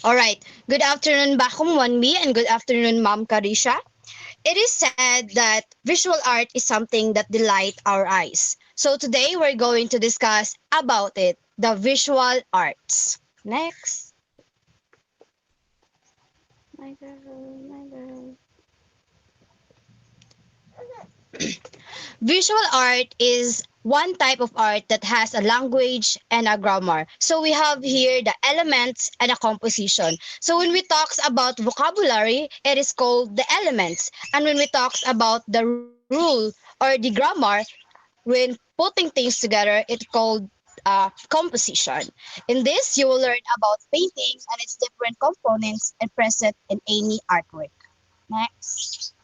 All right. Good afternoon, Bakum Wanmi, and good afternoon, Ma'am Karisha. It is said that visual art is something that delight our eyes. So today we're going to discuss about it, the visual arts. Next. My girl, my girl. Visual art is one type of art that has a language and a grammar. So we have here the elements and a composition. So when we talks about vocabulary, it is called the elements. And when we talks about the rule or the grammar, when putting things together, it's called composition. In this, you will learn about paintings and its different components and present in any artwork. Next.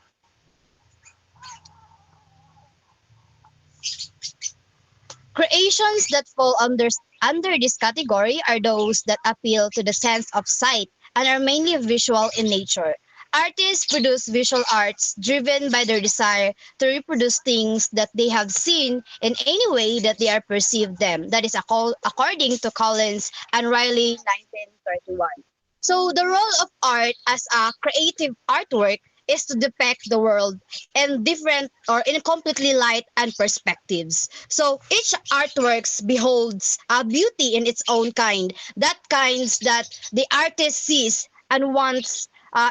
Creations that fall under this category are those that appeal to the sense of sight and are mainly visual in nature. Artists produce visual arts driven by their desire to reproduce things that they have seen in any way that they are perceived them. That is according to Collins and Riley 1931. So the role of art as a creative artwork is to depict the world in different or in completely light and perspectives. So each artworks beholds a beauty in its own kind, that kinds that the artist sees and wants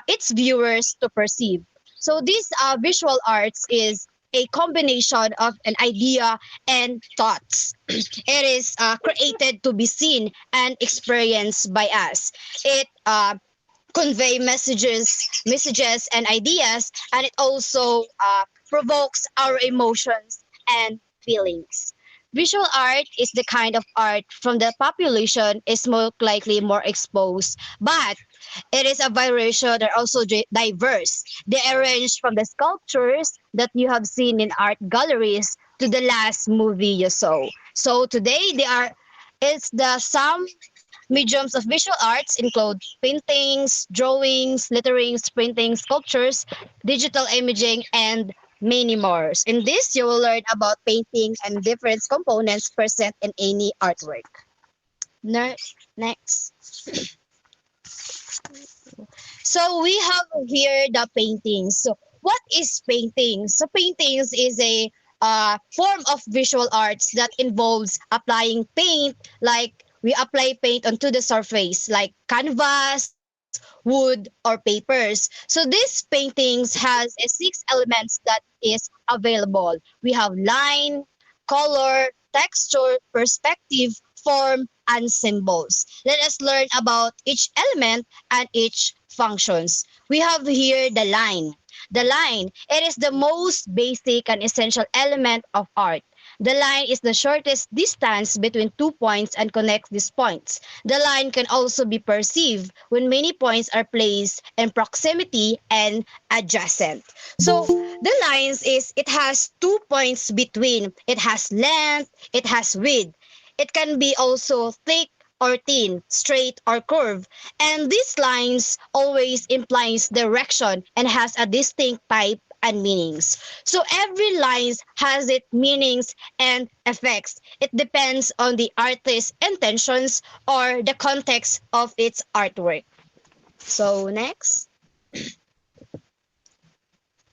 its viewers to perceive. So this visual arts is a combination of an idea and thoughts. It is created to be seen and experienced by us. It convey messages and ideas, and it also provokes our emotions and feelings. Visual art is the kind of art from the population is most likely more exposed, but it is a variation that are also diverse. They range from the sculptures that you have seen in art galleries to the last movie you saw. So today they are it's the some mediums of visual arts include paintings, drawings, letterings, printing, sculptures, digital imaging, and many more. In this, you will learn about painting and different components present in any artwork. Next. So we have here the paintings. So what is paintings? So paintings is a form of visual arts that involves applying paint, like we apply paint onto the surface, like canvas, wood, or papers. So these paintings has a six elements that is available. We have line, color, texture, perspective, form, and symbols. Let us learn about each element and each functions. We have here the line. The line, it is the most basic and essential element of art. The line is the shortest distance between 2 points and connects these points. The line can also be perceived when many points are placed in proximity and adjacent. So the lines is it has 2 points between. It has length, it has width. It can be also thick or thin, straight or curved. And these lines always implies direction and has a distinct type and meanings. So every line has its meanings and effects. It depends on the artist's intentions or the context of its artwork. So next.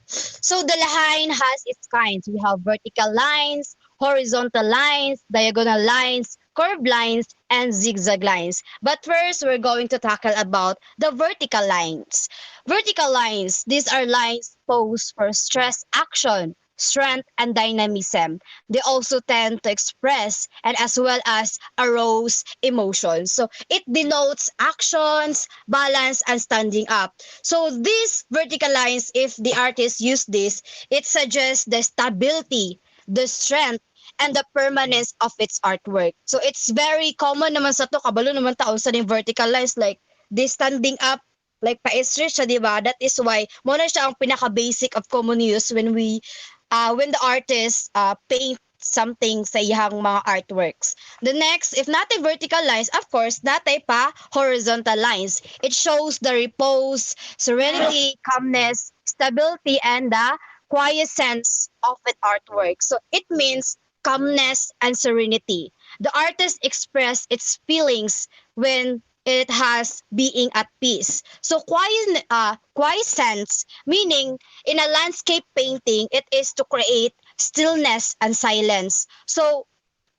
So the line has its kinds. We have vertical lines, horizontal lines, diagonal lines, curved lines, and zigzag lines. But first, we're going to tackle about the vertical lines. Vertical lines, these are lines posed for stress action, strength, and dynamism. They also tend to express and as well as arouse emotions. So it denotes actions, balance, and standing up. So these vertical lines, if the artist use this, it suggests the stability, the strength, and the permanence of its artwork. So it's very common naman sa to, kabalo naman taon sa yung vertical lines like this standing up like pa-stretch siya, di ba? That is why mo na siya ang pinaka-basic of common use when the artist paint something sa iyang mga artworks. The next, if natin vertical lines, of course, natay pa horizontal lines. It shows the repose, serenity, calmness, stability, and the quiescence of an artwork. So it means calmness and serenity. The artist express its feelings when it has being at peace. So quiescence, meaning in a landscape painting, it is to create stillness and silence. So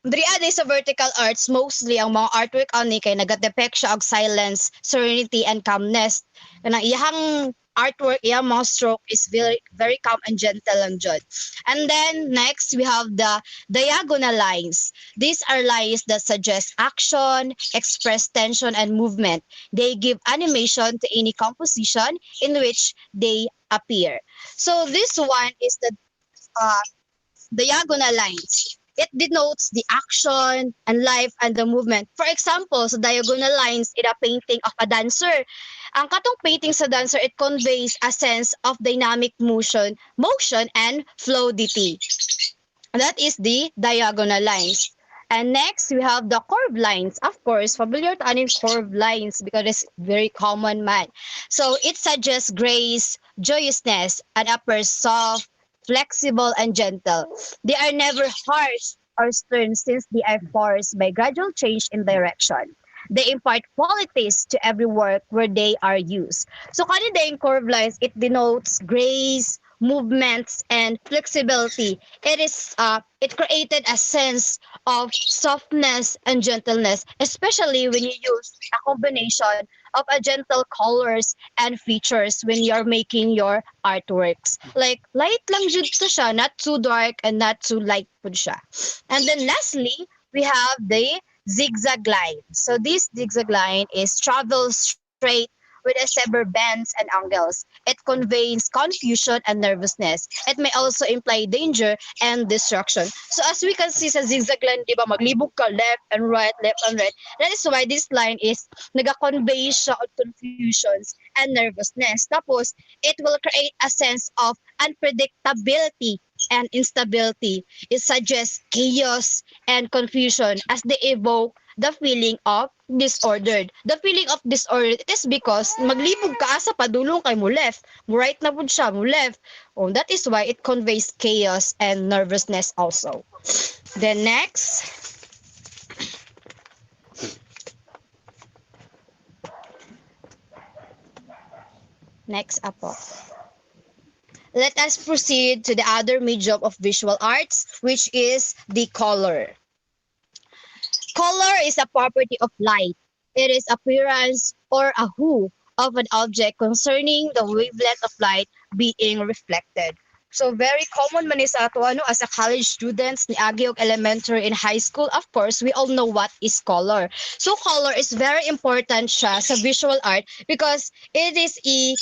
diri sa vertical arts, mostly ang mga artwork ani kay nagadepict siya og silence, serenity, and calmness. Kanang iyang artwork, iyang mga stroke is very very calm and gentle lang jud. And then next we have the diagonal lines. These are lines that suggest action, express tension and movement. They give animation to any composition in which they appear. So this one is the uh, diagonal lines. It denotes the action and life and the movement. For example, sa diagonal lines in a painting of a dancer, ang katong painting sa dancer, it conveys a sense of dynamic motion and fluidity. That is the diagonal lines. And next, we have the curved lines. Of course, familiar to aning curved lines because it's very common man. So it suggests grace, joyousness, and upper soft, flexible, and gentle. They are never harsh or stern since they are forced by gradual change in direction. They impart qualities to every work where they are used. So kanina yung curved lines, it denotes grace, movements, and flexibility. It created a sense of softness and gentleness, especially when you use a combination of a gentle colors and features when you're making your artworks. Like light lang jud to siya, not too dark and not too light pud siya. And then lastly, we have the zigzag line. So this zigzag line is travel straight with a several bends and angles. It conveys confusion and nervousness. It may also imply danger and destruction. So as we can see sa zigzag line, di ba, maglibog ka left and right, left and right. That is why this line is naga-convey siya of confusions and nervousness. Tapos, it will create a sense of unpredictability and instability. It suggests chaos and confusion as they evoke the feeling of disordered. The feeling of disordered, it is because maglibog ka asa padulong kay mo left, mo right na pud siya, mo left. Oh, that is why it conveys chaos and nervousness also. Then next, Apo. Let us proceed to the other medium of visual arts, which is the color. Color is a property of light. It is appearance or a hue of an object concerning the wavelength of light being reflected. So very common man is ato as a college students ni agi og elementary and high school. Of course, we all know what is color. So color is very important siya sa visual art because it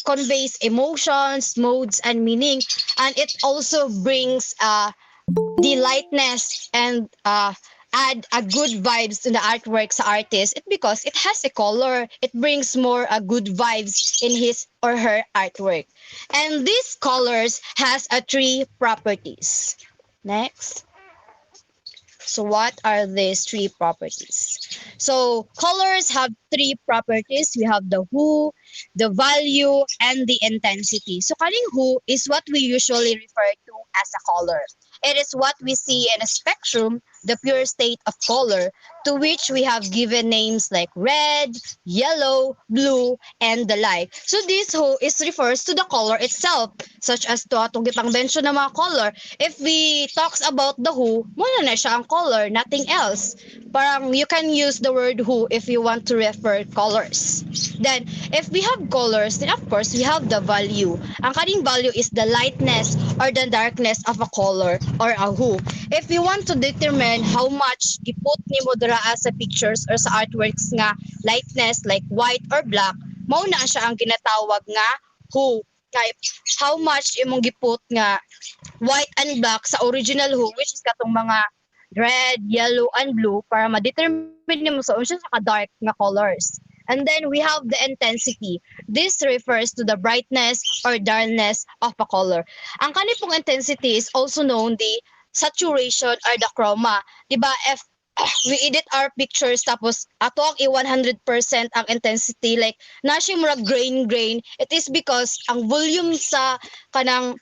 conveys emotions, modes, and meaning, and it also brings the lightness and add a good vibes to the artwork sa artist. It because it has a color, it brings more good vibes in his or her artwork. And these colors has three properties. Next. So what are these three properties? So colors have three properties. We have the hue, the value, and the intensity. So kaning hue is what we usually refer to as a color. It is what we see in a spectrum, the pure state of color, to which we have given names like red, yellow, blue, and the like. So this hue is refers to the color itself, such as to atong gipang mention ng mga color. If we talks about the hue, muna na siya ang color, nothing else. Parang you can use the word hue if you want to refer colors. Then, if we have colors, then of course we have the value. Ang kaning value is the lightness or the darkness of a color or a hue. If you want to determine how much giput nimo dira sa pictures or sa artworks nga lightness like white or black, mao na siya ang ginatawag nga hue. Kay how much imong giput nga white and black sa original hue, which is katong mga red, yellow, and blue, para ma-determine nimo sa unsa sa dark nga colors. And then we have the intensity. This refers to the brightness or dullness of a color. Ang kanipong intensity is also known the saturation or the chroma. Diba, if we edit our pictures tapos ato ang i-100% ang intensity, like nasi murag grain, it is because ang volume sa kanang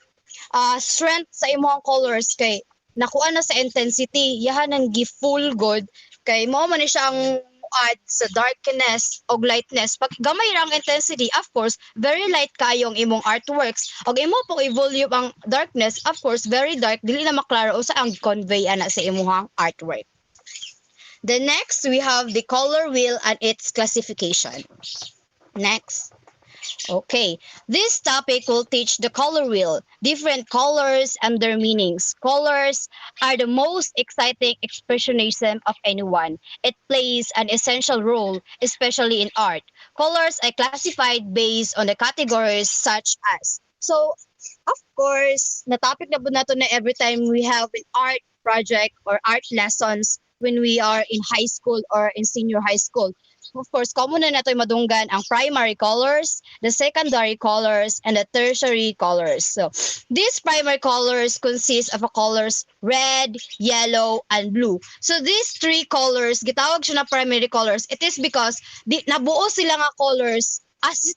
strength sa imong colors kay nakuha na sa intensity, yahan ang gi full good kay mao man siya ang nagbuad sa darkness o lightness. Pag gamay ra ang intensity, of course, very light kayo ang imong artworks. Og imo pong i-volume ang darkness, of course, very dark, dili na maklaro usa ang convey ana sa imong artwork. The next, we have the color wheel and its classification. Next. Okay, this topic will teach the color wheel, different colors and their meanings. Colors are the most exciting expressionism of anyone. It plays an essential role, especially in art. Colors are classified based on the categories such as. So, of course, na topic na po nato na every time we have an art project or art lessons when we are in high school or in senior high school. Of course, common na nato madunggan ang primary colors, the secondary colors, and the tertiary colors. So, these primary colors consist of a colors red, yellow, and blue. So, these three colors, gitawag siya na primary colors. It is because nabuo sila nga colors as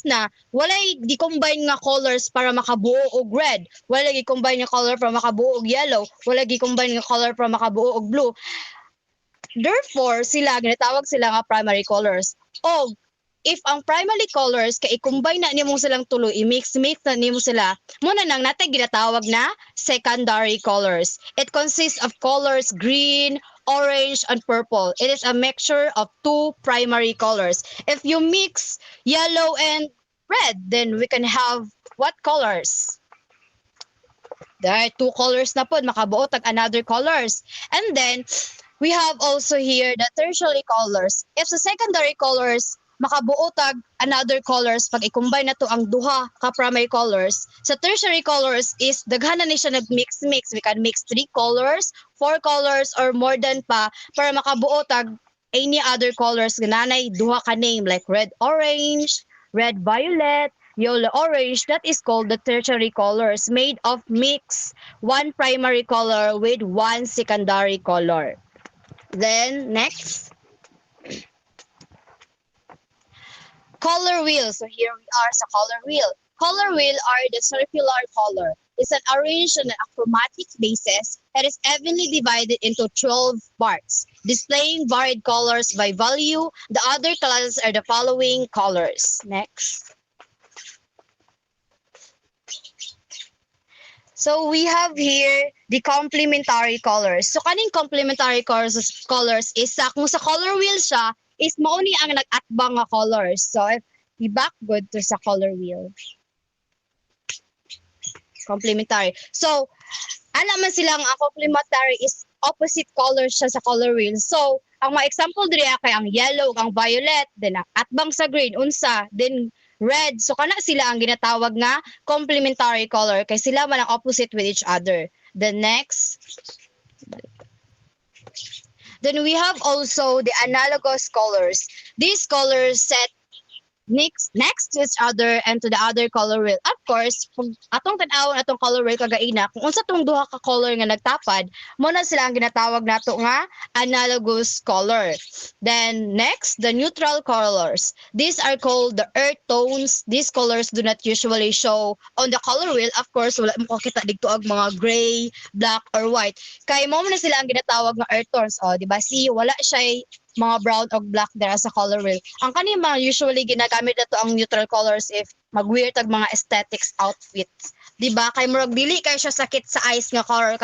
na walay gi-combine nga colors para makabuo og red, walay gi-combine nga color para makabuo og yellow, walay gi-combine nga color para makabuo og blue. Therefore, ginatawag sila nga primary colors. O if ang primary colors kay i-combine na nimo silang tulo, i-mix na nimo sila, muna nang natay ginatawag na secondary colors. It consists of colors green, orange, and purple. It is a mixture of two primary colors. If you mix yellow and red, then we can have what colors? There are two colors na po, makabuo tag another colors. And then, we have also here the tertiary colors. If sa secondary colors, makabuo tag another colors pag i-combine na to ang duha ka primary colors. Sa tertiary colors is daghanan ni siya nag-mix. We can mix 3 colors, 4 colors, or more than pa para makabuo tag any other colors nga nanay duha ka name like red orange, red violet, yellow orange. That is called the tertiary colors made of mix one primary color with one secondary color. Then next, color wheel. So here we are sa color wheel. Color wheel are the circular color. It's an arranged on a chromatic basis that is evenly divided into 12 parts, displaying varied colors by value. The other classes are the following colors. Next. So we have here the complementary colors. So kaning complementary colors is kung sa color wheel siya, is mao ni ang nag-atbang nga colors. So if i-back good to sa color wheel. Complementary. So ana man sila ang complementary is opposite colors siya sa color wheel. So ang mga example diri kay ang yellow, ang violet, then ang atbang sa green unsa, then red. So kana sila ang ginatawag nga complementary color kay sila man ang opposite with each other. The next. Then we have also the analogous colors. These colors set next to each other and to the other color wheel. Of course, kung atong tan-awon atong color wheel kagaina, kung unsa tong duha ka color nga nagtapad, mo na sila ang ginatawag nato nga analogous color. Then next, the neutral colors. These are called the earth tones. These colors do not usually show on the color wheel. Of course, wala mo kita dito og mga gray, black, or white. Kay mo na sila ang ginatawag nga earth tones. O, di ba? See, wala siya mga brown o black there sa color wheel. Ang kanina mga usually ginagamit na to ang neutral colors if mag-wear tag mga aesthetics outfits. Diba? Kay murag dili kay siya sakit sa eyes nga color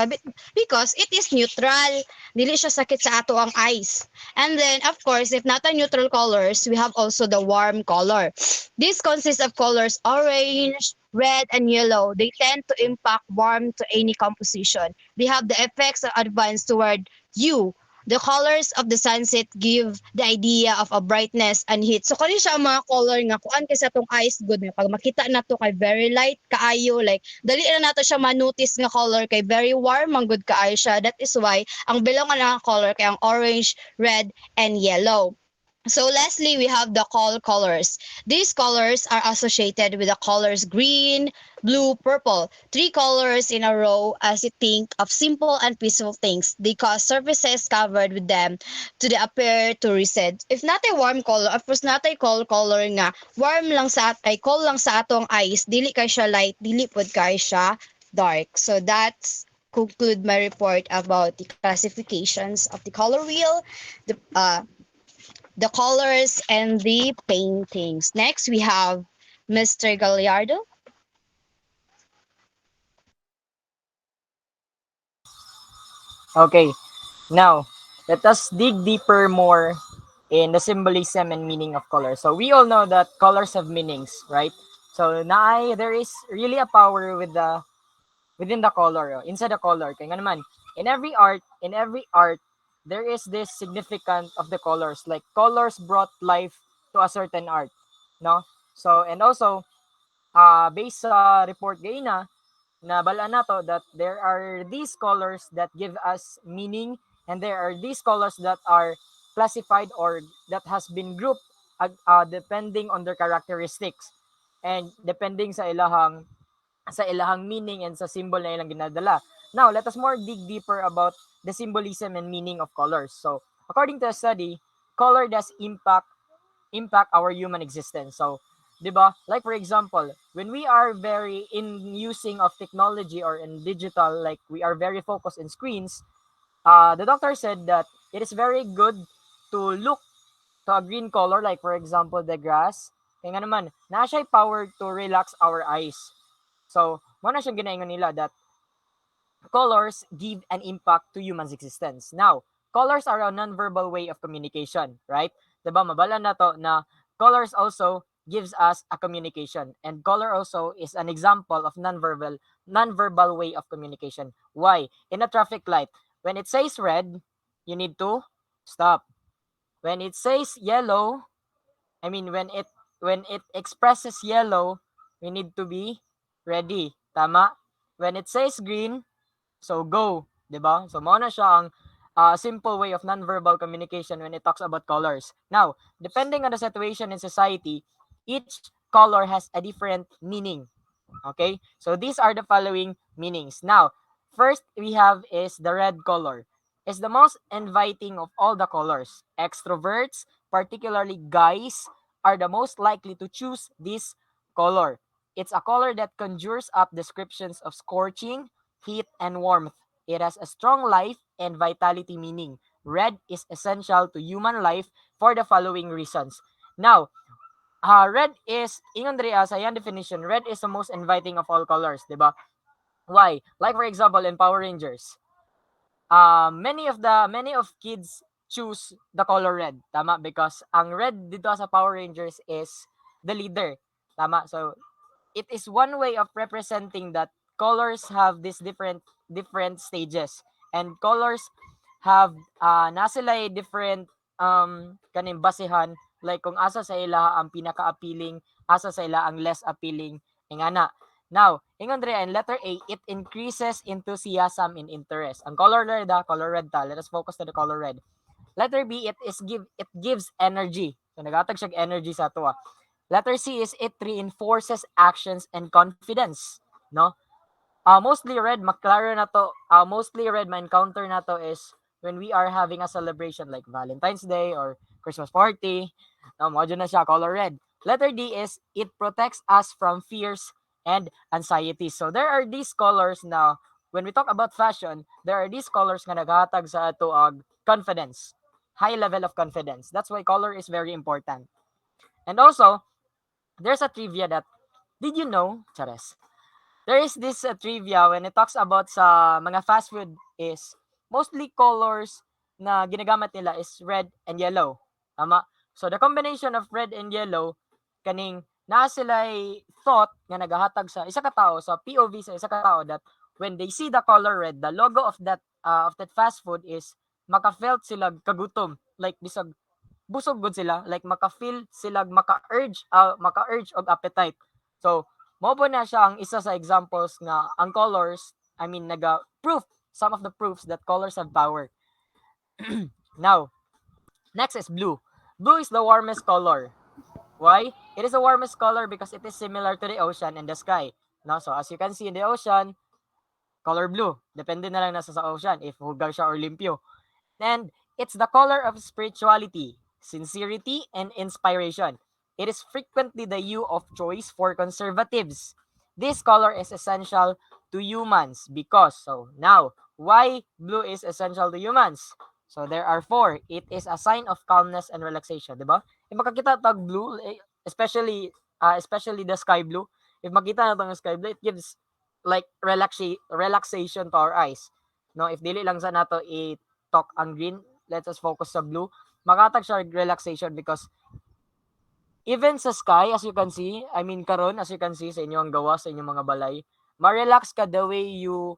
because it is neutral. Dili siya sakit sa ato ang eyes. And then of course, if not a neutral colors, we have also the warm color. This consists of colors orange, red, and yellow. They tend to impact warmth to any composition. They have the effects of advance toward you. The colors of the sunset give the idea of a brightness and heat. So kani siya ang mga color nga kuan kay sa tong eyes good nga pag makita nato kay very light kaayo, like dali na nato siya ma-notice nga color kay very warm ang good kaayo siya. That is why ang bilong nga color kay ang orange, red, and yellow. So lastly, we have the call colors. These colors are associated with the colors green, blue, purple. 3 colors in a row as you think of simple and peaceful things. They cause surfaces covered with them to appear to recede. If not a warm color, of course not a cold color nga, warm lang sa ay cold lang sa atong eyes, dili kay siya light, dili pud kay siya dark. So that's conclude my report about the classifications of the color wheel, the the colors, and the paintings. Next, we have Mr. Gallardo. Okay, now let us dig deeper more in the symbolism and meaning of color. So we all know that colors have meanings, right? So there is really a power within the color, inside the color. Kaya nga naman, in every art, there is this significant of the colors. Like colors brought life to a certain art, no? So and also, based sa report gayna, na balaan nato that there are these colors that give us meaning, and there are these colors that are classified or that has been grouped depending on their characteristics and depending sa ilahang meaning and sa symbol na ilang ginadala. Now, let us more dig deeper about the symbolism and meaning of colors. So, according to a study, color does impact our human existence. So, 'di ba? Like for example, when we are very in using of technology or in digital, like we are very focused in screens, the doctor said that it is very good to look to a green color, like for example, the grass. Kaya nga naman, na siya power to relax our eyes. So, mo na siya ginaingon nila that colors give an impact to human's existence. Now, colors are a non-verbal way of communication, right? Diba, mabala na to na colors also gives us a communication, and color also is an example of non-verbal way of communication. Why? In a traffic light, when it says red, you need to stop. When it says yellow, I mean when it expresses yellow, we need to be ready. Tama? When it says green, so go, 'di ba? So mao na siya ang simple way of nonverbal communication when it talks about colors. Now, depending on the situation in society, each color has a different meaning. Okay? So these are the following meanings. Now, first we have is the red color. It's the most inviting of all the colors. Extroverts, particularly guys, are the most likely to choose this color. It's a color that conjures up descriptions of scorching, heat, and warmth. It has a strong life and vitality meaning. Red is essential to human life for the following reasons. Now, red is, ingon diri sa iyang definition, red is the most inviting of all colors, di ba? Why? Like for example, in Power Rangers, many of kids choose the color red, tama? Because ang red dito sa Power Rangers is the leader, tama? So it is one way of representing that colors have these different stages, and colors have na sila different kaning basehan, like kung asa sa ila ang pinaka-appealing, asa sa ila ang less appealing, ingana. Now, ingon dre and letter A, it increases enthusiasm and interest. Ang color red ta. Let us focus to the color red. Letter B, it gives energy. So nagatag siya energy sa ato. Letter C is it reinforces actions and confidence, no? Mostly red maklaro na to. Mostly red ma-encounter na to is when we are having a celebration like Valentine's Day or Christmas party. Mo na siya color red. Letter D is it protects us from fears and anxiety. So there are these colors now. When we talk about fashion, there are these colors nga naghatag sa ato og confidence, high level of confidence. That's why color is very important. And also, there's a trivia that, did you know, Chares? There is this trivia when it talks about sa mga fast food is mostly colors na ginagamit nila is red and yellow. Tama? So the combination of red and yellow kaning naa sila thought nga nagahatag sa isa ka tao, sa POV sa isa ka tao, that when they see the color red, the logo of that fast food is maka-felt sila kagutom, like bisag busog gud sila, like maka-feel sila, maka-urge of appetite. So mao po na siya ang isa sa examples nga ang colors, I mean naga proof, some of the proofs that colors have power. Now, next is blue. Blue is the warmest color. Why? It is the warmest color because it is similar to the ocean and the sky. No, so as you can see in the ocean, color blue. Depende na lang nasa sa ocean if hugaw siya or limpyo. And it's the color of spirituality, sincerity, and inspiration. It is frequently the hue of choice for conservatives. This color is essential to to humans because, so now, why blue is essential to humans? So there are four. It is a sign of calmness and relaxation, di ba? If makakita tag blue, especially the sky blue, if makita na tong sky blue, it gives like relaxation to our eyes. No, if dili lang sa nato i-talk ang green, let us focus sa blue. Makatag siya relaxation because even sa sky, as you can see, I mean karon as you can see sa inyong gawa sa inyong mga balay, ma-relax ka the way you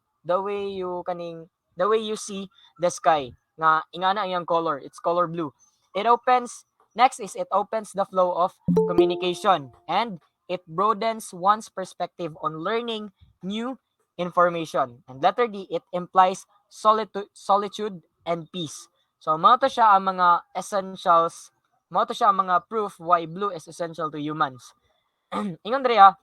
see the sky nga ingana ang iyang color, it's color blue. It opens the flow of communication and it broadens one's perspective on learning new information. And letter D, it implies solitude and peace. So mao to siya ang mga essentials, mao to siya ang mga proof why blue is essential to humans. Ingon Drea,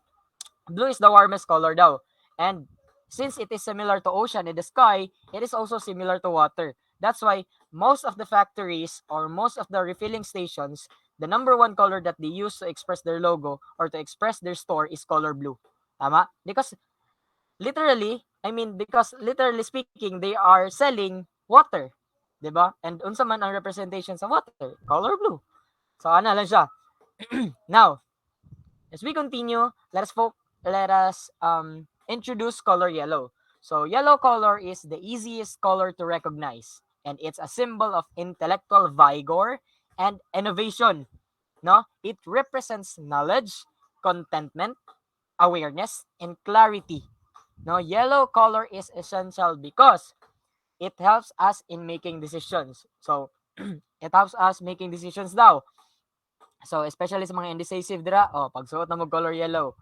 blue is the warmest color daw. And since it is similar to ocean in the sky, it is also similar to water. That's why most of the factories or most of the refilling stations, the number one color that they use to express their logo or to express their store is color blue. Tama? Because literally speaking, they are selling water. 'Di ba? And unsa man ang representation sa water? Color blue. So ana lang siya. Now, as we continue, let us introduce color yellow. So yellow color is the easiest color to recognize and it's a symbol of intellectual vigor and innovation. No? It represents knowledge, contentment, awareness, and clarity. No, yellow color is essential because it helps us in making decisions. So, it helps us making decisions daw. So, especially sa mga indecisive dira, pagsuot na mo color yellow.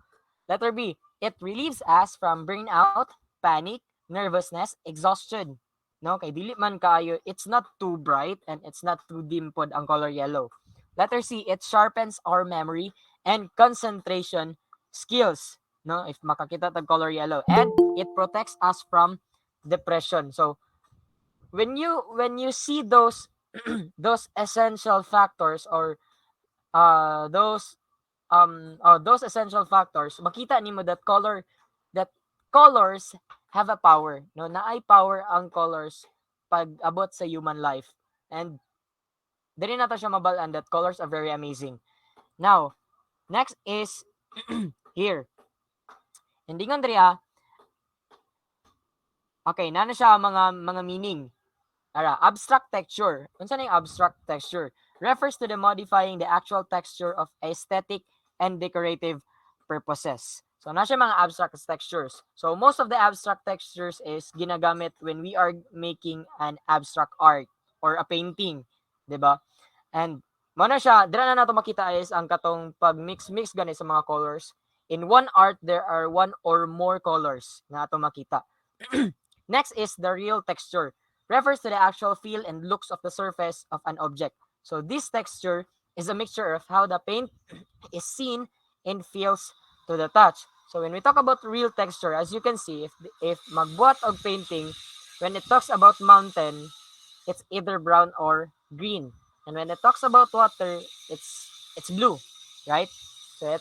Letter B, it relieves us from burnout, panic, nervousness, exhaustion. No, kay dili man kaayo, it's not too bright and it's not too dim pod ang color yellow. Letter C, it sharpens our memory and concentration skills. No, if makakita tag color yellow, and it protects us from depression. So, when you see those those essential factors or those essential factors, makita nimo that colors have a power. No, naay power ang colors pag abot sa human life. And dili na to siya mabalaan that colors are very amazing. Now, next is here. Hindi nga Andrea. Okay, nana siya mga meaning. Abstract texture. Unsa na yung abstract texture? Refers to the modifying the actual texture of aesthetic and decorative purposes. So, na siya mga abstract textures. So, most of the abstract textures is ginagamit when we are making an abstract art or a painting. 'Di ba? And, mo na siya, dira na nato makita is ang katong pag-mix gani sa mga colors. In one art, there are one or more colors na ato makita. Next is the real texture. Refers to the actual feel and looks of the surface of an object. So this texture is a mixture of how the paint is seen and feels to the touch. So when we talk about real texture, as you can see, if magbuhat og painting, when it talks about mountain, it's either brown or green. And when it talks about water, it's blue, right? So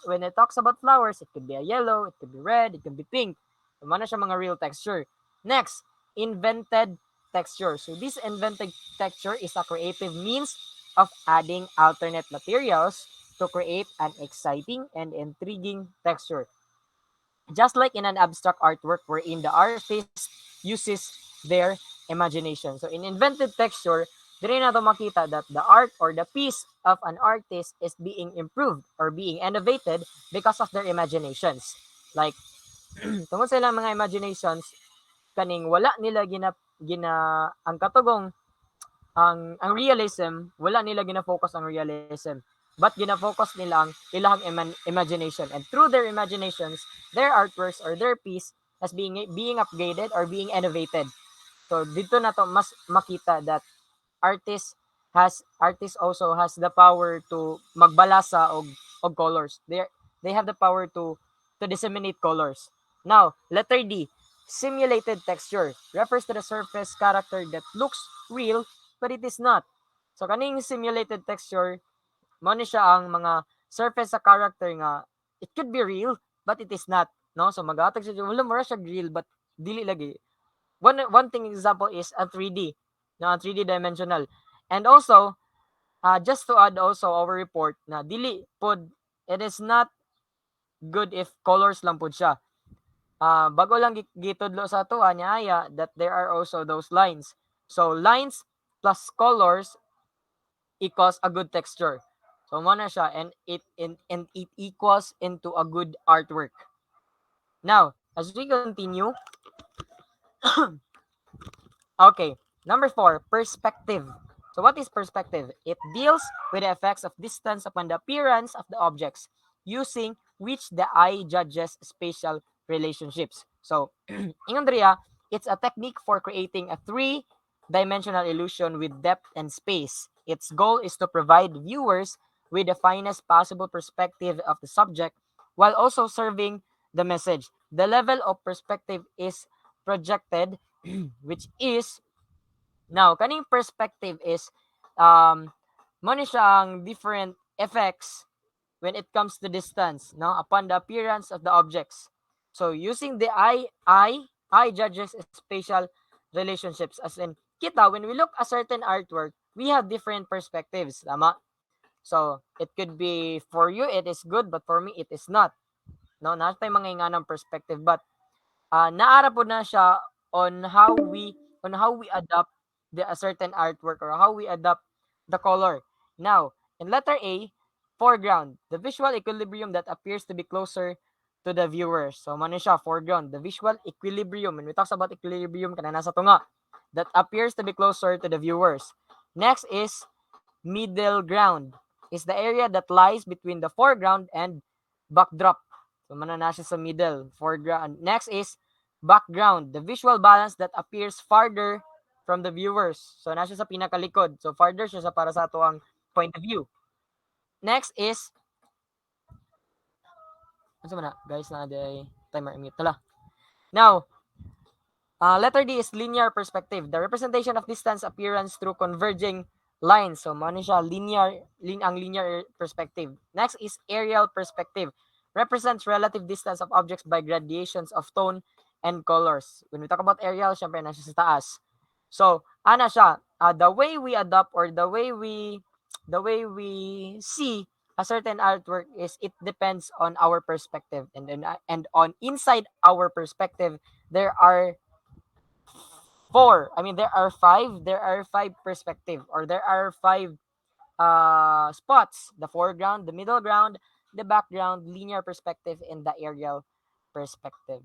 when it talks about flowers, it could be a yellow, it could be red, it could be pink. So mana siya mga real texture. Next, invented texture. So this invented texture is a creative means of adding alternate materials to create an exciting and intriguing texture. Just like in an abstract artwork wherein the artist uses their imagination. So in invented texture, dire na to makita that the art or the piece of an artist is being improved or being innovated because of their imaginations. Like, tungod sa ilang mga imaginations, kaning wala nila ang katugong ang realism, wala nila gina-focus ang realism, but gina-focus nila ang ilang imagination, and through their imaginations their artworks or their piece as being upgraded or being innovated. So dito na to mas makita that artist also has the power to magbalasa og colors. They have the power to disseminate colors. Now, letter D, simulated texture refers to the surface character that looks real but it is not. So kaning simulated texture, mo ni siya ang mga surface sa character nga it could be real but it is not. no? So maghatag siya wala mura siya grill but dili lagi. One thing example is a 3D, no, a 3D dimensional. And also, just to add also our report na dili pod it is not good if colors lang pod siya. Bago lang gitudlo sa ato niya that there are also those lines. So lines plus colors equals a good texture. So mo na siya and it equals into a good artwork. Now, as we continue, okay, number 4, perspective. So what is perspective? It deals with the effects of distance upon the appearance of the objects, using which the eye judges spatial relationships. So, in Andrea, it's a technique for creating a three-dimensional illusion with depth and space. Its goal is to provide viewers with the finest possible perspective of the subject while also serving the message. The level of perspective is projected, which is now kaning perspective is mo ni siya ang different effects when it comes to distance, no, upon the appearance of the objects. So using the eye judges spatial relationships, as in kita when we look a certain artwork we have different perspectives, tama? So it could be for you it is good but for me it is not, no, natay mga inganang perspective but naara po na siya on how we adapt the a certain artwork or how we adapt the color. Now, in letter A, foreground, the visual equilibrium that appears to be closer to the viewer. So, man siya, foreground, the visual equilibrium. When we talk about equilibrium, kana nasa tunga, that appears to be closer to the viewers. Next is middle ground, is the area that lies between the foreground and backdrop. So, man na siya sa middle, foreground. Next is background, the visual balance that appears farther from the viewers. So, nasa sa pinakalikod. So, farther siya sa para sa ato ang point of view. Next is, ano na, guys, na day timer mute. Tala. Now, letter D is linear perspective. The representation of distance appearance through converging lines. So, ano siya, ang linear perspective. Next is aerial perspective. Represents relative distance of objects by gradations of tone and colors. When we talk about aerial, syempre nasa sa taas. So, ana siya, the way we adopt or the way we see a certain artwork is it depends on our perspective, and on inside our perspective there are there are five perspective, or there are five spots: the foreground, the middle ground, the background, linear perspective, and the aerial perspective.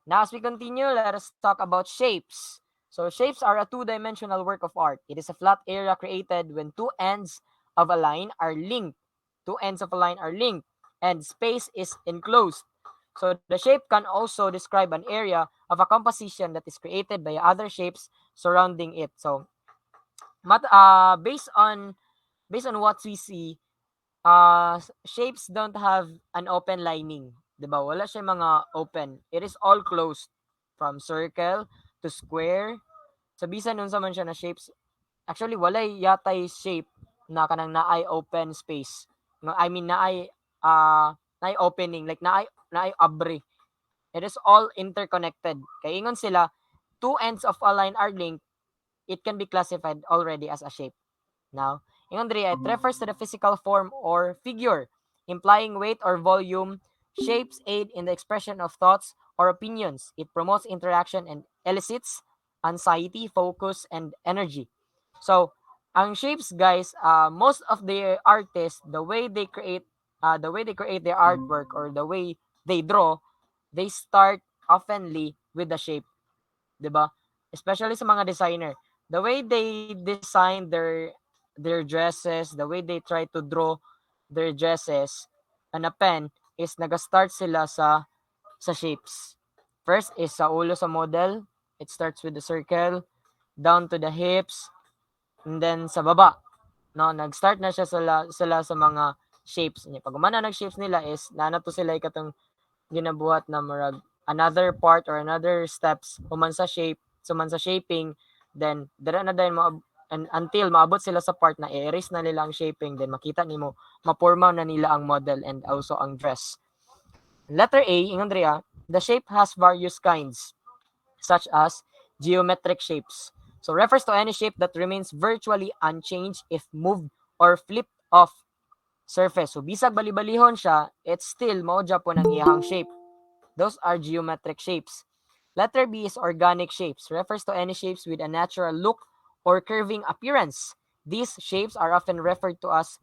Now, as we continue, let us talk about shapes. So, shapes are a two-dimensional work of art. It is a flat area created when two ends of a line are linked. Two ends of a line are linked, and space is enclosed. So, the shape can also describe an area of a composition that is created by other shapes surrounding it. So, based on what we see, shapes don't have an open lining. 'Di ba? Wala siya mga open. It is all closed from circle to square. Sa bisan nun sa man siya na shapes, actually walay yatay shape na kanang naay open space. No, I mean naay opening, like naay abre. It is all interconnected. Kay ingon sila, two ends of a line are linked, it can be classified already as a shape. Now, in Andrea, it refers to the physical form or figure, implying weight or volume. Shapes aid in the expression of thoughts or opinions. It promotes interaction and elicits anxiety, focus, and energy. So, ang shapes, guys, most of the artists, the way they create their artwork or the way they draw, they start oftenly with the shape, 'di ba? Especially sa mga designer, the way they design their dresses, the way they try to draw their dresses on a pen is naga-start sila sa shapes. First is sa ulo sa model, it starts with the circle down to the hips and then sa baba. No, nag-start na siya sila sa mga shapes niya. Pag umana nag-shapes nila is nanato sila ikatong ginabuhat na murag another part or another steps human sa shape, suman sa shaping, then dira na din mo and until maabot sila sa part na i-erase na nila ang shaping, then makita nimo maporma na nila ang model and also ang dress. Letter A, ingon diri the shape has various kinds, such as geometric shapes. So refers to any shape that remains virtually unchanged if moved or flipped off surface. So bisag bali-balihon siya, it's still mao Japon ang iyahang shape. Those are geometric shapes. Letter B is organic shapes. Refers to any shapes with a natural look or curving appearance. These shapes are often referred to as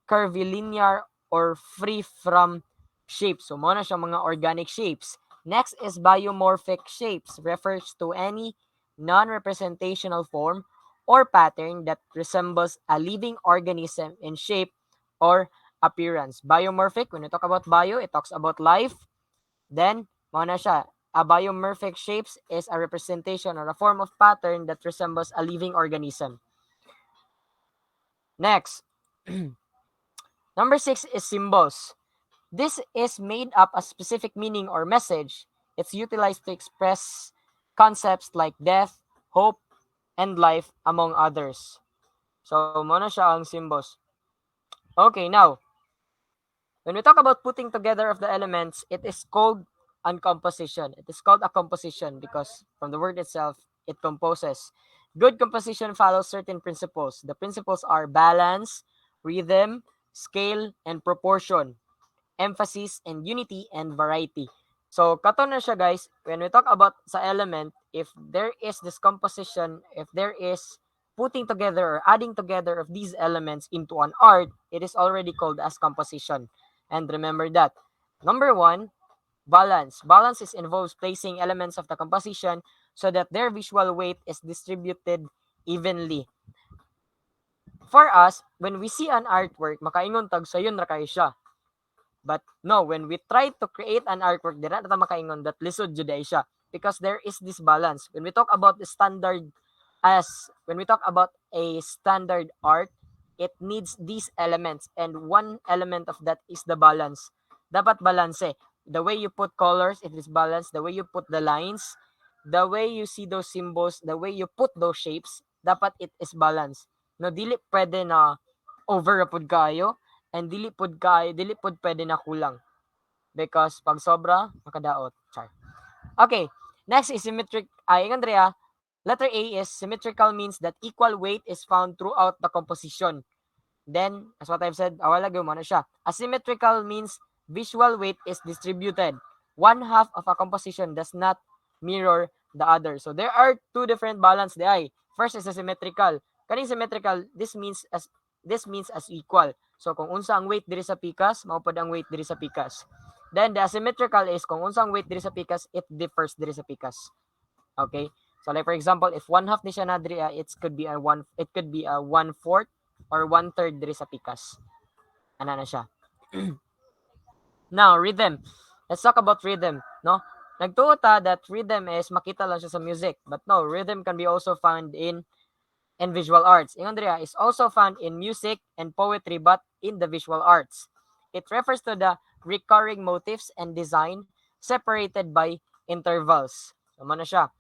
curvilinear or free from shapes. So, muna siya mga organic shapes. Next is biomorphic shapes. Refers to any non-representational form or pattern that resembles a living organism in shape or appearance. Biomorphic, when we talk about bio, it talks about life. Then, muna siya. A biomorphic shapes is a representation or a form of pattern that resembles a living organism. Next, number 6 is symbols. This is made up a specific meaning or message. It's utilized to express concepts like death, hope, and life, among others. So, muna siya ang symbols. Okay, now, when we talk about putting together of the elements, it is called a composition. It is called a composition because from the word itself, it composes. Good composition follows certain principles. The principles are balance, rhythm, scale, and proportion, emphasis, and unity, and variety. So, kato na siya guys, when we talk about sa element, if there is this composition, if there is putting together or adding together of these elements into an art, it is already called as composition. And remember that. Number 1, balance. Balance is involves placing elements of the composition so that their visual weight is distributed evenly. For us, when we see an artwork, makaingon tag sayon ra kay siya. But no, when we try to create an artwork, dira na ta makaingon that lisod jud ay siya because there is this balance. When we talk about the standard when we talk about a standard art, it needs these elements and one element of that is the balance. Dapat balance. The way you put colors, it is balanced. The way you put the lines, the way you see those symbols, the way you put those shapes, dapat it is balanced. No, dili pwede na over pud kayo and dili pud pwede na kulang because pag sobra makadaot. Char. Okay, next is symmetric. Ay, Andrea, letter A is symmetrical means that equal weight is found throughout the composition. Then, as what I've said, awala mo na siya. Asymmetrical means visual weight is distributed. One half of a composition does not mirror the other. So there are two different balance di ay. First is asymmetrical. Kaning symmetrical, this means as equal. So kung unsa ang weight diri sa pikas, mao pod ang weight diri sa pikas. Then the asymmetrical is kung unsa ang weight diri sa pikas, it differs diri sa pikas. Okay? So like for example, if one half ni siya na diri, it could be a one fourth or one third diri sa pikas. Ana na siya. Now, rhythm. Let's talk about rhythm, no? Nagtuo ta that rhythm is makita lang siya sa music, but no, rhythm can be also found in visual arts. Ingon diri is also found in music and poetry but in the visual arts. It refers to the recurring motifs and design separated by intervals. So, na siya.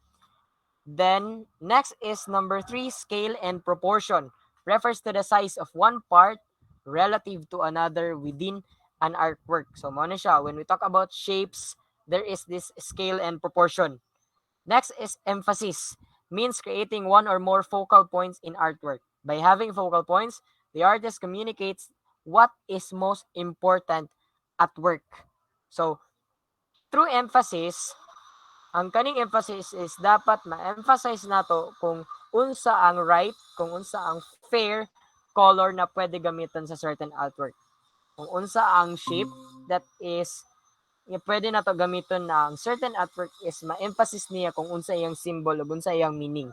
Then, next is number 3, scale and proportion. Refers to the size of one part relative to another within an artwork. So, mo na siya. When we talk about shapes, there is this scale and proportion. Next is emphasis. Means creating one or more focal points in artwork. By having focal points, the artist communicates what is most important at work. So, through emphasis, ang kaning emphasis is dapat ma-emphasize nato kung unsa ang right, kung unsa ang fair color na pwede gamitan sa certain artwork. Kung unsa ang shape that is pwede na to gamiton na ang certain artwork is ma-emphasis niya kung unsa iyang symbol o unsa iyang meaning.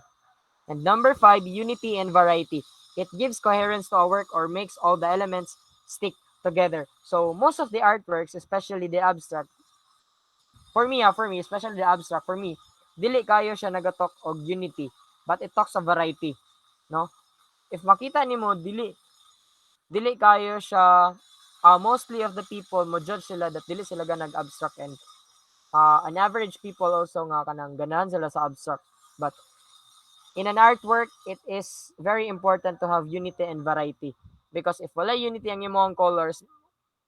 And number 5, unity and variety. It gives coherence to a work or makes all the elements stick together. So most of the artworks, especially the abstract, for me, especially the abstract, for me, dili kayo siya nagatalk og unity, but it talks of variety, no? If makita nimo dili kayo siya mostly of the people mo judge sila that dili sila ga nag-abstract and an average people also nga kanang ganahan sila sa abstract. But in an artwork, it is very important to have unity and variety because if wala unity ang imong colors,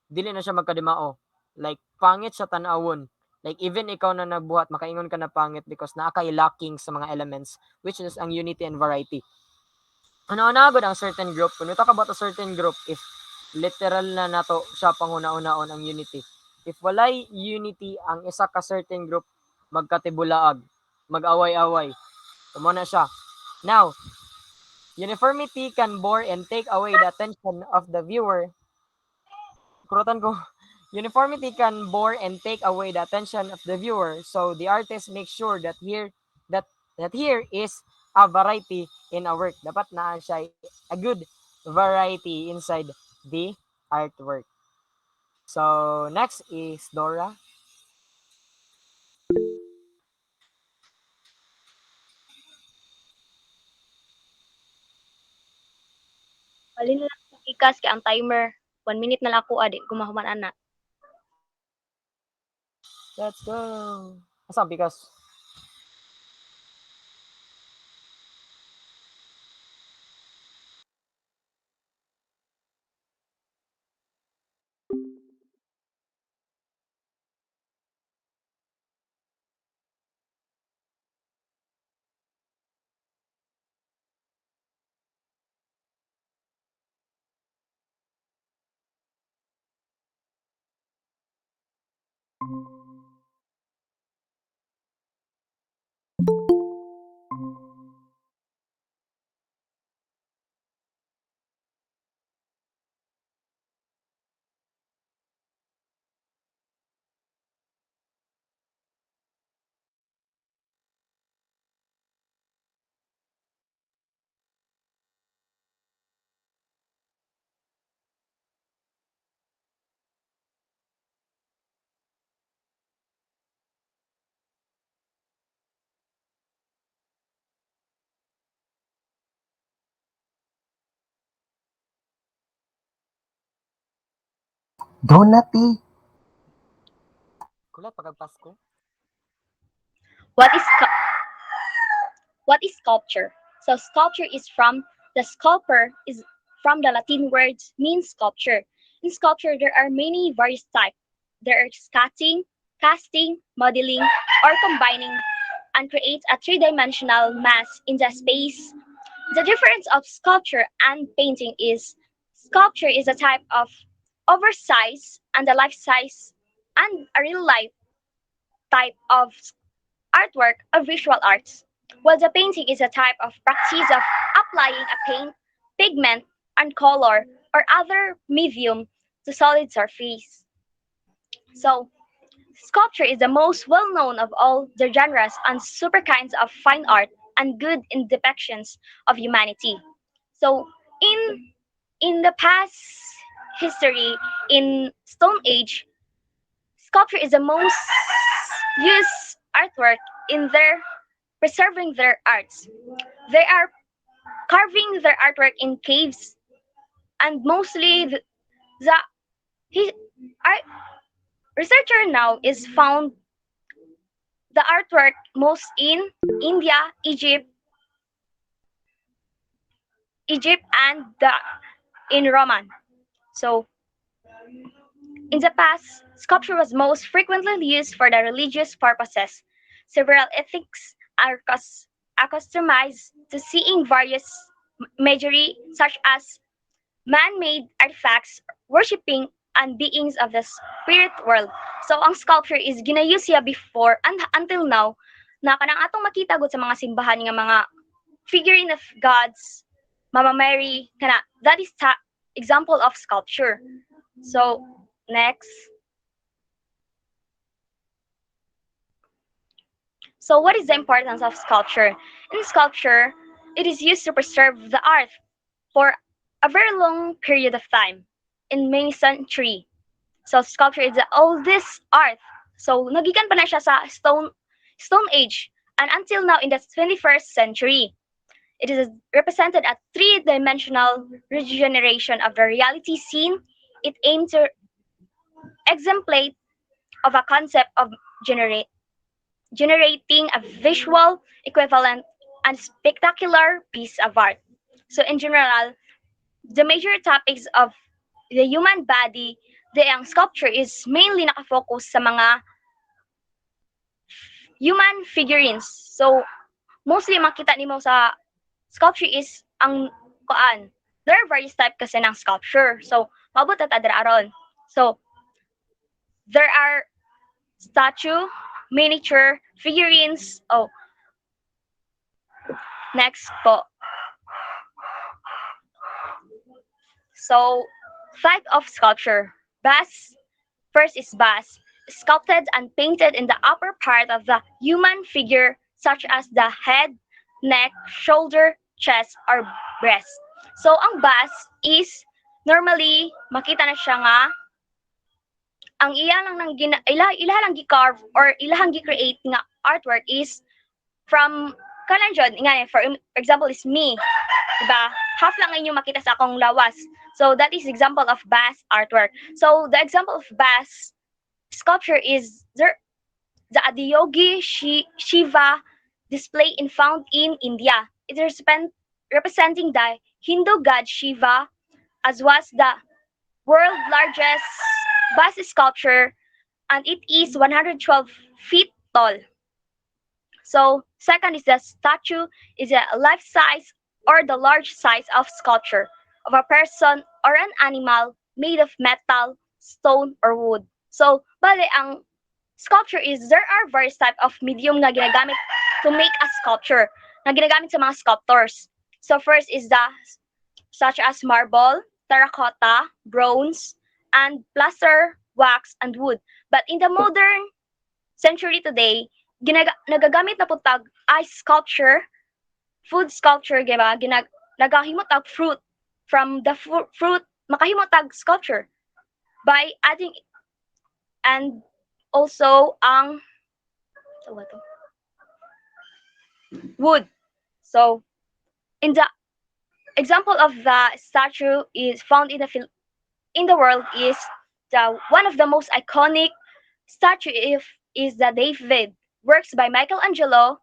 dili na siya magkadimao. Like pangit sa tanawon. Like even ikaw na nagbuhat makaingon ka na pangit because naa kay lacking sa mga elements which is ang unity and variety. Ano gud ang certain group when we talk about a certain group if literal na nato siya panguna-unaon ang unity. If walay unity ang isa ka certain group magkatibulaag, mag-away-away. Tumo na siya. Now, uniformity can bore and take away the attention of the viewer. Kurutan ko. Uniformity can bore and take away the attention of the viewer. So the artist makes sure that here is a variety in a work. Dapat na siya a good variety inside the artwork. So next is Dora. Bali na lang sa ikas kay ang timer. 1 minute na lang ako adi gumahuman ana. Let's go. Asa because Donati. kulat pagka Pasko. What is what is sculpture? So sculpture is from the sculptor is from the Latin words means sculpture. In sculpture there are many various types. There are cutting, casting, modeling, or combining and create a three-dimensional mass in the space. The difference of sculpture and painting is sculpture is a type of oversize and a life size and a real life type of artwork of visual arts, while the painting is a type of practice of applying a paint, pigment, and color or other medium to solid surface. So, sculpture is the most well known of all the genres and super kinds of fine art and good in depictions of humanity. So, in in the past history, in Stone Age, sculpture is the most used artwork in their preserving their arts. They are carving their artwork in caves, and mostly the he, art, researcher now is found the artwork most in India, Egypt, and the in Roman. So in the past, sculpture was most frequently used for the religious purposes. Several ethics are accustomed to seeing various imagery, such as man-made artifacts, worshipping and beings of the spirit world. So ang sculpture is ginayuse siya before and until now na kanang atong makita gud sa mga simbahan nga mga figurine of gods, Mama Mary, kana that is example of sculpture. So next. So what is the importance of sculpture? In sculpture, it is used to preserve the art for a very long period of time, in many centuries. So sculpture is the oldest art. So nagikan pa na siya sa Stone Age and until now in the 21st century. It is represented a three-dimensional regeneration of the reality scene. It aims to exemplate of a concept of generating a visual equivalent and spectacular piece of art. So in general, the major topics of the human body, ang sculpture is mainly nakafocus sa mga human figurines. So, mostly makita nimo sa sculpture is ang kuan. There are various type kasi ng sculpture. So, maabot at aron. So, there are statue, miniature, figurines. Oh, next po. So, type of sculpture. Bust. First is bust. Sculpted and painted in the upper part of the human figure, such as the head, neck, shoulder, chest, or breast. So, ang bust is normally makita na siya nga ang ila lang gi-carve or ilahang gi-create nga artwork is from kanan jud nga for example is me, diba? Half lang inyo makita sa akong lawas. So that is example of bust artwork. So the example of bust sculpture is the Adiyogi Shiva display in found in India. It is representing the Hindu god Shiva, as was the world largest bust sculpture, and it is 112 feet tall. So second is the statue is a life size or the large size of sculpture of a person or an animal made of metal, stone, or wood. So bale ang sculpture is there are various type of medium nga ginagamit to make a sculpture na ginagamit sa mga sculptors. So first is the such as marble, terracotta, bronze, and plaster, wax, and wood. But in the modern century today, nagagamit na po tag ice sculpture, food sculpture, diba? Nagahimot tag fruit from the fruit, makahimot tag sculpture by adding and also ang wood. So in the example of the statue is found in the world is the one of the most iconic statue is the David works by Michelangelo.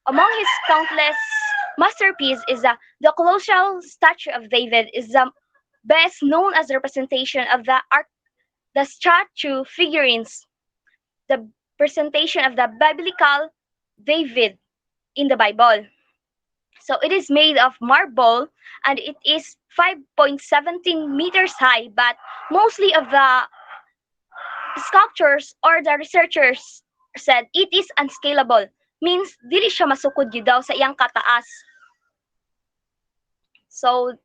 Among his countless masterpieces is the colossal statue of David is the best known as the representation of the statue figurines, the presentation of the biblical David in the Bible. So it is made of marble and it is 5.17 meters high, but mostly of the sculptors or the researchers said it is unscalable. Means dili siya masukod gyud daw sa iyang kataas. So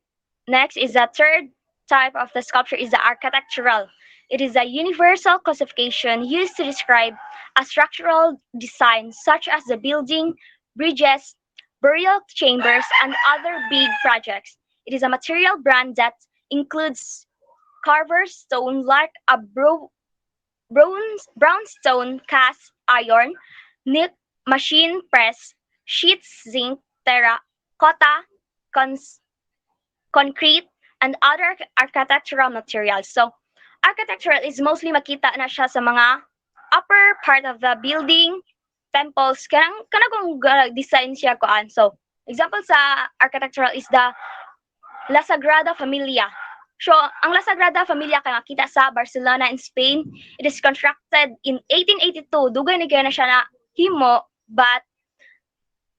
next is the third type of the sculpture is the architectural. It is a universal classification used to describe a structural design such as the building, bridges, burial chambers, and other big projects. It is a material brand that includes carved stone like a brownstone, cast iron, machine press, sheets, zinc, terracotta, concrete, and other architectural materials. So, architectural is mostly makita na siya sa mga upper part of the building, temples, kanang design siya kuan. So, example sa architectural is the La Sagrada Familia. So, ang La Sagrada Familia kay makita sa Barcelona in Spain. It is constructed in 1882. Dugay na na siya na himo, but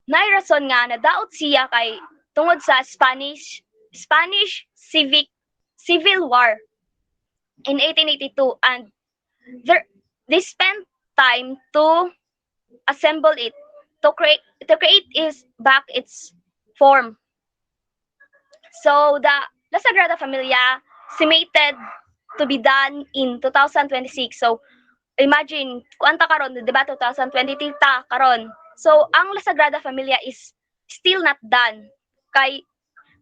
nairason nga nadaot siya kay tungod sa Spanish Civil War in 1882, and they spent time to assemble it to create back its form. So the La Sagrada Familia estimated to be done in 2026. So imagine kuanta karon, di ba, 2023 ta karon. So ang La Sagrada Familia is still not done. Kay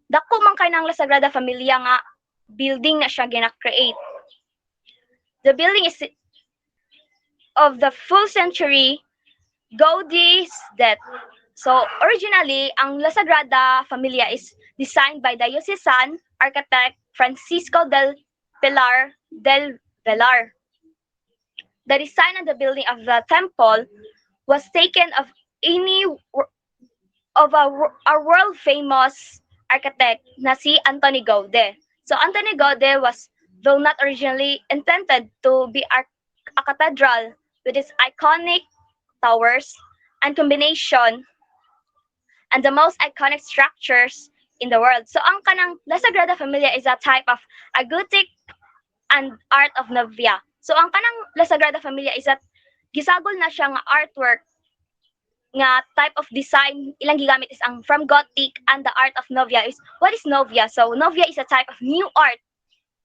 dako man kay nang La Sagrada Familia nga building na siya gina-create. The building is of the full century Gaudi's death. So originally, ang La Sagrada Familia is designed by diocesan architect Francisco del Pilar del Velar. The design of the building of the temple was taken of a world famous architect na si Antoni Gaudí. So Antoni Gaudí was though not originally intended to be a cathedral with its iconic towers and combination and the most iconic structures in the world. So ang kanang La Sagrada Familia is a type of a Gothic and art of Novia. So ang kanang La Sagrada Familia is that gisagol na siya nga artwork nga type of design ilang gigamit is ang from Gothic, and the art of Novia is what is Novia? So Novia is a type of new art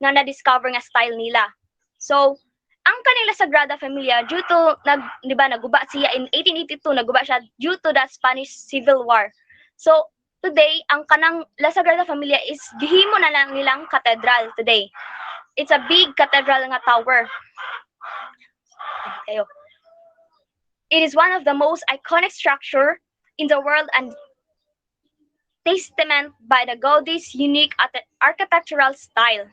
nga na-discover nga style nila. So ang kanila Sagrada Familia due to di ba naguba siya in 1882, naguba siya due to the Spanish Civil War. So today ang kanang La Sagrada Familia is gihimo na lang nilang cathedral today. It's a big cathedral nga tower. Kayo. It is one of the most iconic structure in the world and testament by the Gaudi's unique architectural style.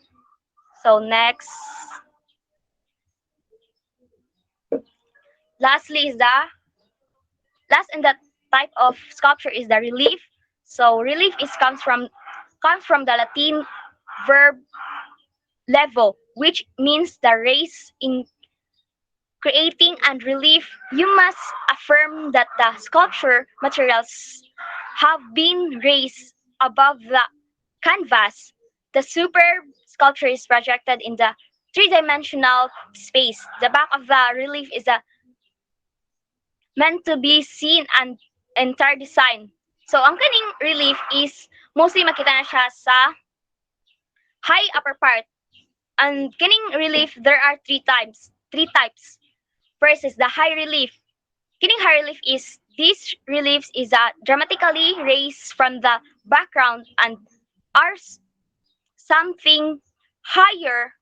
So next. Lastly is last in that type of sculpture is the relief. So relief comes from the Latin verb levo, which means the raise in creating and relief. You must affirm that the sculpture materials have been raised above the canvas. The superb sculpture is projected in the three-dimensional space. The back of the relief is meant to be seen and entire design. So ang kaning relief is mostly makita na siya sa high upper part. And kining relief there are three types. First is the high relief. Kining high relief is these reliefs is dramatically raised from the background and are something higher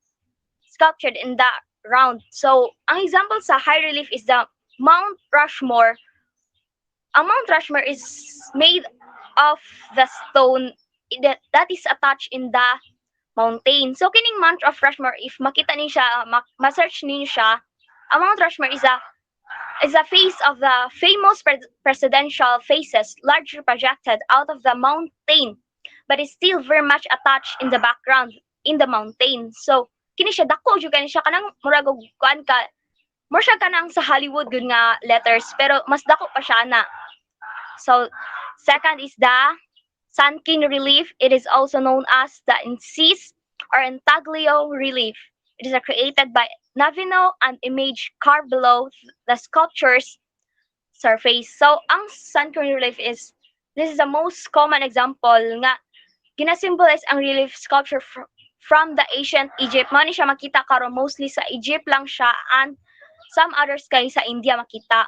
sculptured in the round. So ang example sa high relief is the Mount Rushmore. Ang Mount Rushmore is made of the stone that is attached in the mountain. So kining Mount of Rushmore, if makita niyo siya, ma-search niyo siya, ang Mount Rushmore is a face of the famous presidential faces, largely projected out of the mountain, but is still very much attached in the background in the mountain. So kini siya dako jud kani siya kanang murag og kuan ka more siya kanang sa Hollywood good nga letters, pero mas dako pa siya na. So second is the Sun King relief. It is also known as the Incis or Intaglio relief. It is created by Navino and image carved below the sculpture's surface. So ang Sun King relief is this is the most common example nga gina-symbolize ang relief sculpture from the ancient Egypt. Mao ni siya makita karon mostly sa Egypt lang siya and some others kay sa India makita.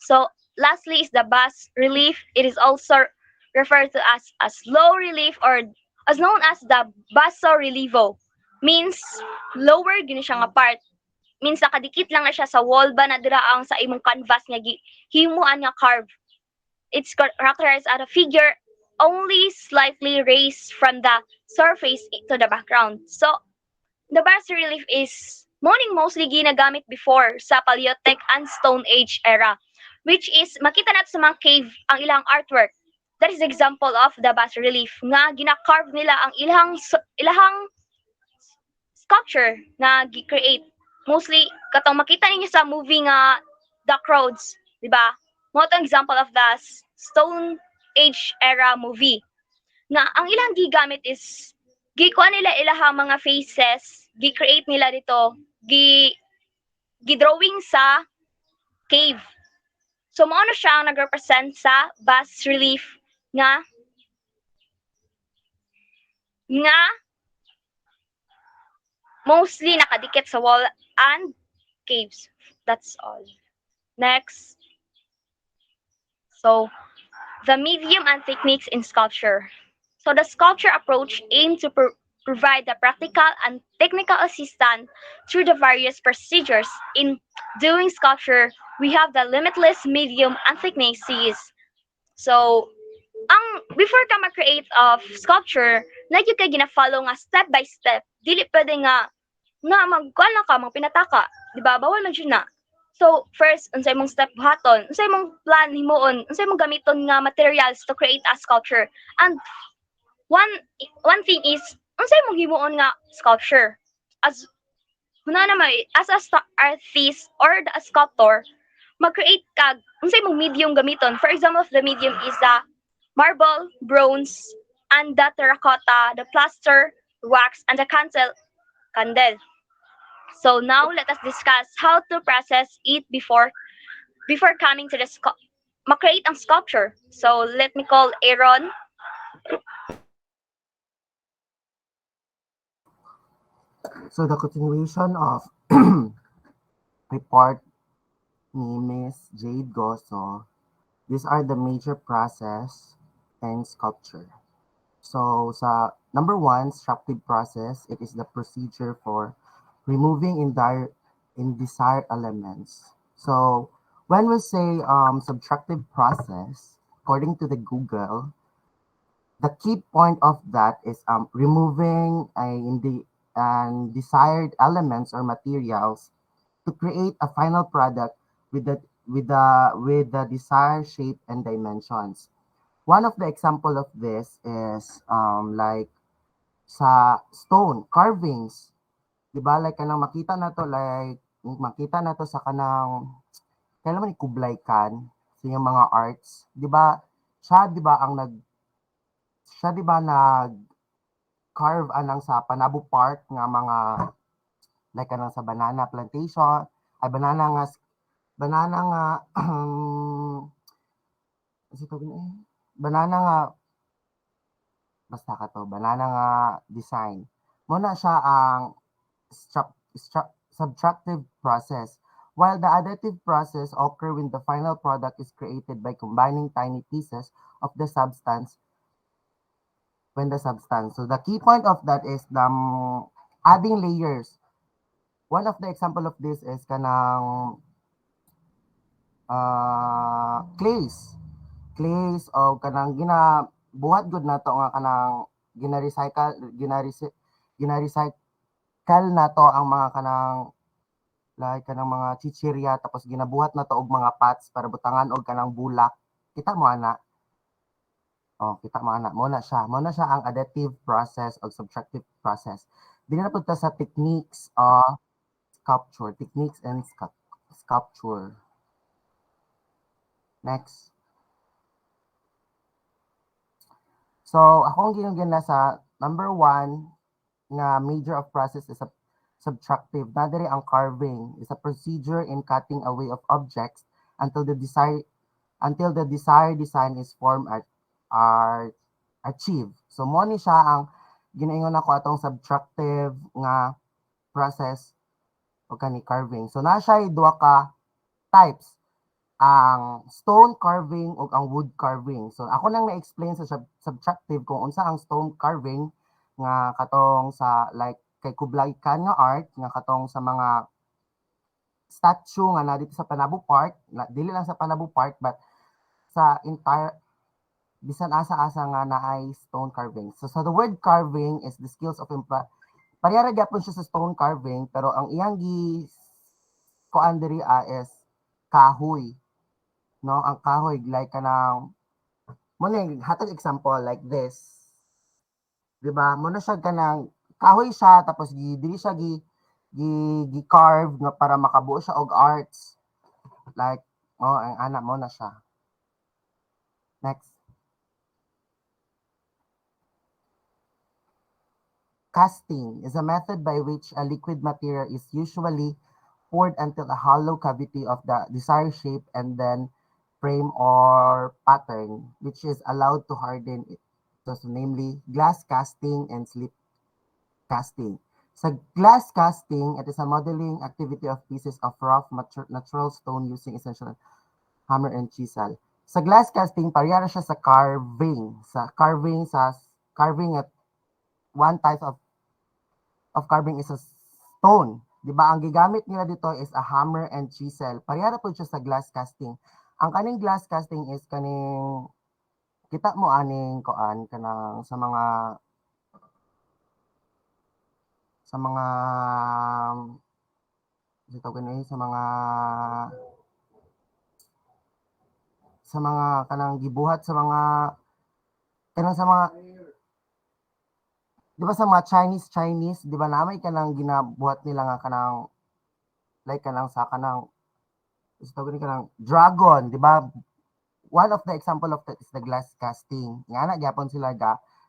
So lastly is the bas relief. It is also referred to as low relief or as known as the basso relievo. Means lower gini siya nga part. Means nakadikit lang na siya sa wall ba na dira ang sa imong canvas nga himuan nga carve. It's characterized as a figure only slightly raised from the surface to the background. So the bas relief is mostly ginagamit before sa Paleolithic and Stone Age era, which is makita natin sa mga cave ang ilang artwork. That is example of the bas relief nga gina-carve nila ang ilahang sculpture na gi-create. Mostly katong makita ninyo sa movie nga The Crowds, di ba? Mo to example of the Stone Age era movie. Na ang ilang gigamit is gikuha nila ilahang mga faces, gi-create nila dito, gi-drawing sa cave. So mo ano siya ang nag-represent sa bas relief nga mostly nakadikit sa wall and caves. That's all. Next. So the medium and techniques in sculpture. So the sculpture approach aims to provide the practical and technical assistance through the various procedures. In doing sculpture, we have the limitless medium and techniques to use. So, before ka mag-create of sculpture, nagyo kay gina-follow nga step by step. Dili pwede nga magkuan lang ka, magpinataka. Diba? Bawal man na. So, first, unsay mong step buhaton, unsay mong plan himuon, unsay mong gamiton nga materials to create a sculpture. And one thing is unsay mong himuon nga sculpture? As huna na may as artist or the sculptor, mag-create kag unsay mong medium gamiton. For example, the medium is the marble, bronze, and the terracotta, the plaster, wax, and the candle. So now let us discuss how to process it before coming to the ma-create ang sculpture. So let me call Aaron. So the continuation of report ni Miss Jade Goso, these are the major process in sculpture. So sa number one, structive process, it is the procedure for removing indesired elements. So when we say subtractive process, according to the Google, the key point of that is removing desired elements or materials to create a final product with the desired shape and dimensions. One of the example of this is like sa stone carvings, 'di ba? Like kanang makita na to sa kanang kailan man ni Kublai Khan sa iyang mga arts, 'di ba? Siya 'di ba nag carve anang sa Panabo Park nga mga like kanang sa banana plantation, ay banana nga kasi tawag na banana nga basta ka to, banana nga design. Muna siya ang subtractive process, while the additive process occur when the final product is created by combining tiny pieces of the substance when the substance. So the key point of that is adding layers. One of the example of this is kanang clays o kanang buhat gud nato nga kanang gina-recycle nato ang mga kanang like kanang mga chichirya tapos ginabuhat nato og mga pots para butangan og kanang bulak. Kita mo ana. Oh, kita mo ana. Mo na siya ang additive process o subtractive process. Dili na punta sa techniques of sculpture, techniques and sculpture. Next. So, ako ang ginugyan sa number one nga major of process is a subtractive. Nadiri ang carving is a procedure in cutting away of objects until the desired design is formed are achieved. So, mo ni siya ang ginaingon ako atong subtractive nga process o kani carving. So, na siya duha ka types, ang stone carving o ang wood carving. So ako nang na-explain sa subtractive kung unsa ang stone carving nga katong sa like kay Kublai Khan nga art nga katong sa mga statue nga na dito sa Panabo Park, dili lang sa Panabo Park but sa entire bisan asa-asa nga naay stone carving. So the word carving is the skills of parehara gyapon siya sa stone carving pero ang iyang kuan diri is kahoy, no? Ang kahoy like kanang mo na hatag example like this, di ba? Mo na siya kanang kahoy siya tapos dili siya gi carve nga para makabuo siya og arts, like ang ana mo na siya. Next. Casting is a method by which a liquid material is usually poured until a hollow cavity of the desired shape and then frame or pattern, which is allowed to harden it. So namely, glass casting and slip casting. Sa glass casting, it is a modeling activity of pieces of rough natural stone using essential hammer and chisel. Sa glass casting, parehara siya sa carving. Carving at one type of carving is a stone. Di ba? Ang gigamit nila dito is a hammer and chisel. Parehara po siya sa glass casting. Ang kaning glass casting is kaning kita mo aning koan kanang sa mga ito ganun sa mga kanang gibuhat sa mga kanang sa mga di ba sa mga Chinese, di ba namay ka nang ginabuhat nila nga kanang like kanang sa kanang gusto ko ni kanang dragon, di ba? One of the example of that is the glass casting. Nga na gyapon sila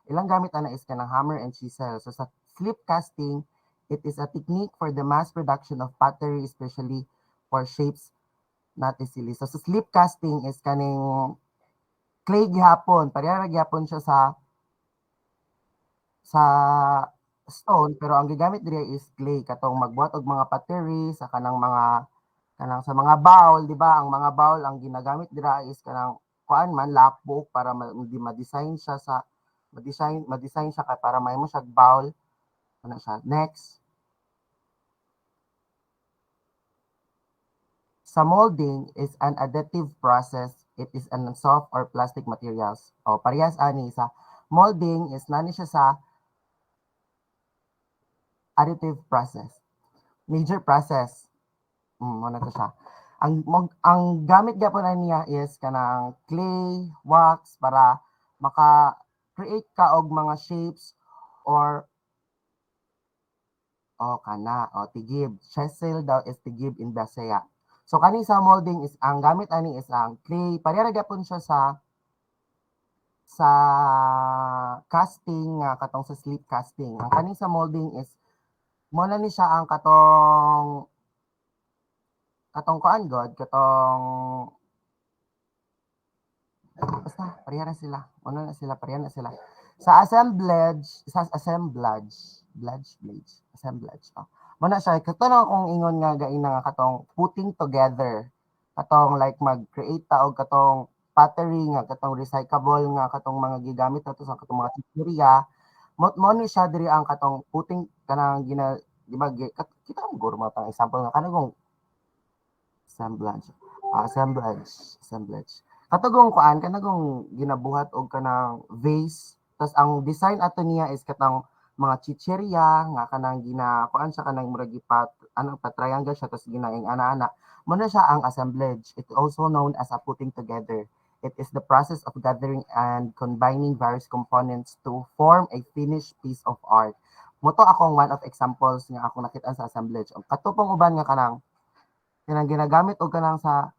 ilang gamit ana is kanang hammer and chisel. So sa slip casting, it is a technique for the mass production of pottery, especially for shapes not easily. So sa slip casting is kaning clay gihapon, pareha gyapon siya sa stone, pero ang gigamit diri is clay katong magbuhat og mga pottery sa kanang sa mga bowl, di ba? Ang mga bowl ang ginagamit dira is kanang kuan man lapok para ma-design siya ma-design siya para may mo siya bowl. Ano siya? Next, sa molding is an additive process. It is an soft or plastic materials. O parehas ani sa molding is nani siya sa additive process. Major process. Muna to siya. Ang gamit gyapon na niya is kanang clay, wax para maka-create ka og mga shapes or tigib. Chisel daw is tigib in Bisaya. So kani sa molding is ang gamit ani is ang clay. Pareha gyapon siya sa casting katong sa slip casting. Ang kani sa molding is mo na ni siya ang katong kuan god basta pareha na sila. Ano na sila, pareha na sila. Sa assemblage. Oh. Muna siya, kato na akong ingon nga gaina nga katong putting together. Katong like mag-create ta og katong pottery nga katong recyclable nga katong mga gigamit nato sa katong mga titiriya. Mo ni siya diri ang katong putting kanang di ba kita ang gurma pang example nga kanang assemblage. Katugong kuan kanagong ginabuhat og kanang vase. Tas ang design ato niya is katang mga chicherya nga kanang kuan sa kanang murag pa triangle siya tas ginaing ana-ana. Mo na siya ang assemblage. It also known as a putting together. It is the process of gathering and combining various components to form a finished piece of art. Moto akong one of examples nga ako nakita sa assemblage. Ang katupong uban nga kanang ginagamit og kanang sa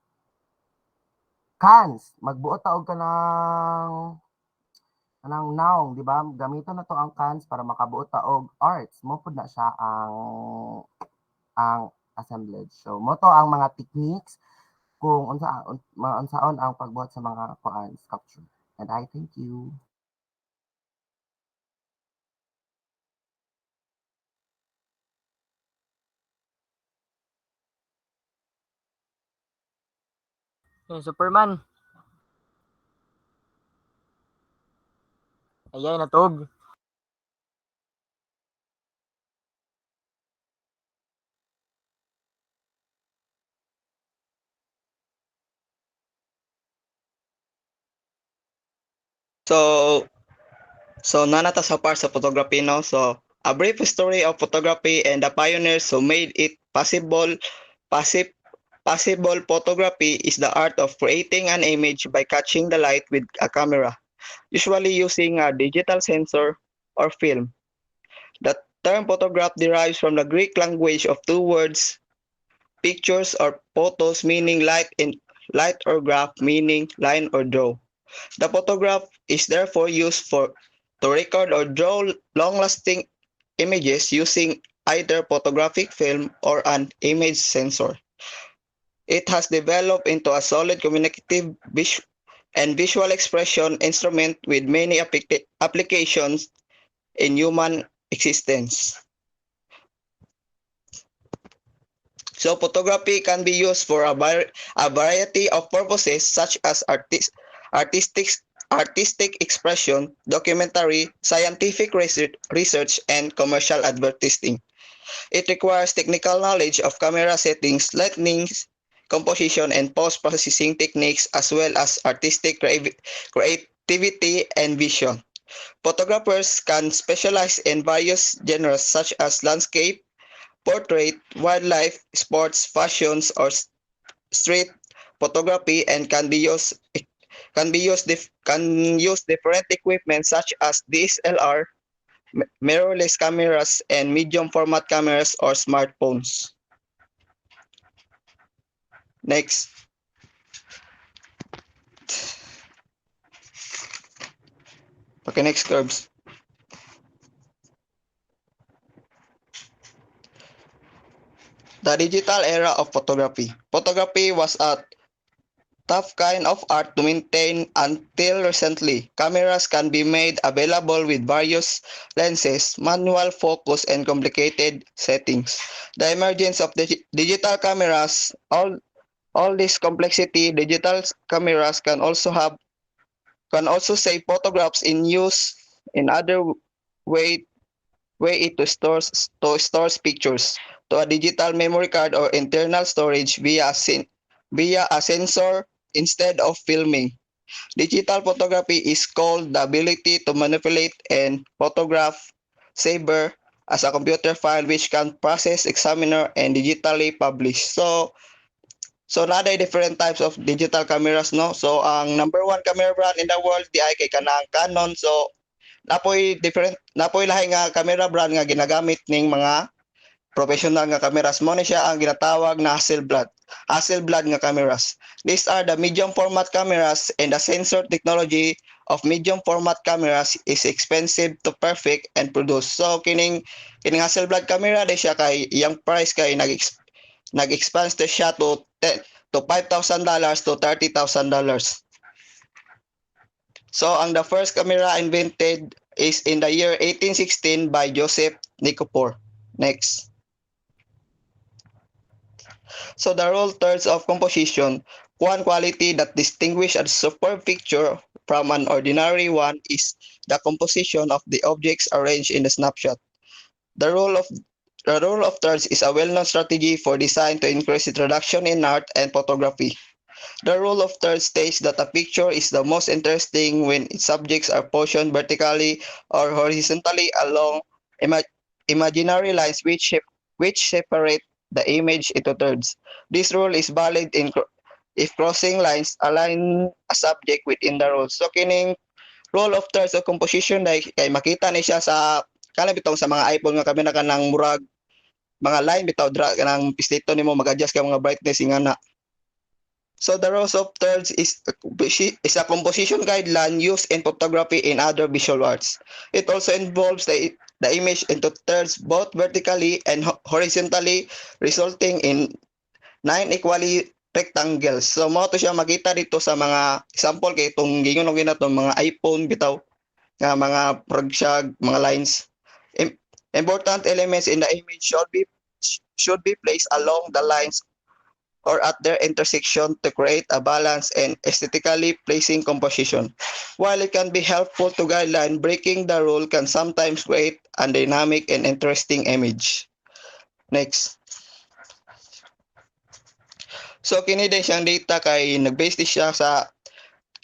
cans, magbuot ta og kanang naong, di ba? Gamiton na to ang cans para makabuot ta og arts. Mo pud na siya ang assemblage. So mo to ang mga techniques kung unsaon ang pagbuhat sa mga sculpture. And I thank you. Superman. Ayay natog. So, nanata sa part sa photography no. So, a brief story of photography and the pioneers who made it possible. Possible photography is the art of creating an image by catching the light with a camera, usually using a digital sensor or film. The term photograph derives from the Greek language of two words, pictures or photos meaning light or graph meaning line or draw. The photograph is therefore used to record or draw long-lasting images using either photographic film or an image sensor. It has developed into a solid communicative and visual expression instrument with many applications in human existence. So photography can be used for a variety of purposes such as artistic expression, documentary, scientific research, and commercial advertising. It requires technical knowledge of camera settings, lighting, composition, and post-processing techniques, as well as artistic creativity and vision. Photographers can specialize in various genres such as landscape, portrait, wildlife, sports, fashions, or street photography, and can use different equipment such as DSLR, mirrorless cameras, and medium format cameras or smartphones. Next, okay, next curves. The digital era of photography. Photography was a tough kind of art to maintain until recently. Cameras can be made available with various lenses, manual focus, and complicated settings. The emergence of digital cameras, all this complexity, digital cameras can also save photographs in use in other way way it to stores pictures to a digital memory card or internal storage via a sensor instead of filming. Digital photography is called the ability to manipulate and photograph saber as a computer file which can process, examiner, and digitally publish. So naday different types of digital cameras, no. So ang number one camera brand in the world di ay kay kanang Canon. So napoy lahi nga camera brand nga ginagamit ning mga professional nga cameras. Mo ni siya ang ginatawag na Hasselblad nga cameras. These are the medium format cameras, and the sensor technology of medium format cameras is expensive to perfect and produce. So kining Hasselblad camera di siya kay iyang price kay nag-expand siya to $5,000 to $30,000. So ang the first camera invented is in the year 1816 by Joseph Nikifor. Next. So the rule thirds of composition, one quality that distinguishes a superb picture from an ordinary one is the composition of the objects arranged in the snapshot. The rule of the rule of thirds is a well-known strategy for design to increase introduction in art and photography. The rule of thirds states that a picture is the most interesting when its subjects are positioned vertically or horizontally along ima- imaginary lines which separate the image into thirds. This rule is valid if crossing lines align a subject within the rule. So kining rule of thirds of composition kay makita ni siya sa kana bitong sa mga iPhone nga kami na kanang murag mga line bitaw dra kanang pistito nimo mag-adjust ka mga brightness ingana. So the rules of thirds is a composition guideline used in photography and other visual arts. It also involves the image into thirds both vertically and horizontally, resulting in 9 equally rectangles. So mo to siya makita dito sa mga example kay itong gingon na itong mga iPhone bitaw nga mga progyag, mga lines. Important elements in the image should be placed along the lines or at their intersection to create a balanced and aesthetically pleasing composition. While it can be helpful to guideline, breaking the rule can sometimes create a dynamic and interesting image. Next. So kini din siyang data kay nag-base siya sa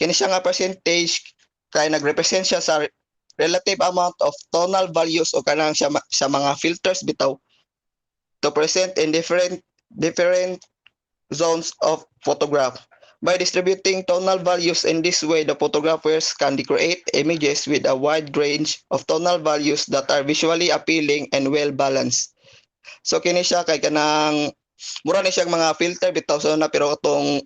kini siya nga percentage kay nagrepresent siya sa relative amount of tonal values o kanang sa mga filters bitaw to present in different zones of photograph. By distributing tonal values in this way, the photographers can create images with a wide range of tonal values that are visually appealing and well balanced. So kini siya kay kanang mura ni siya mga filter bitaw so na pero atong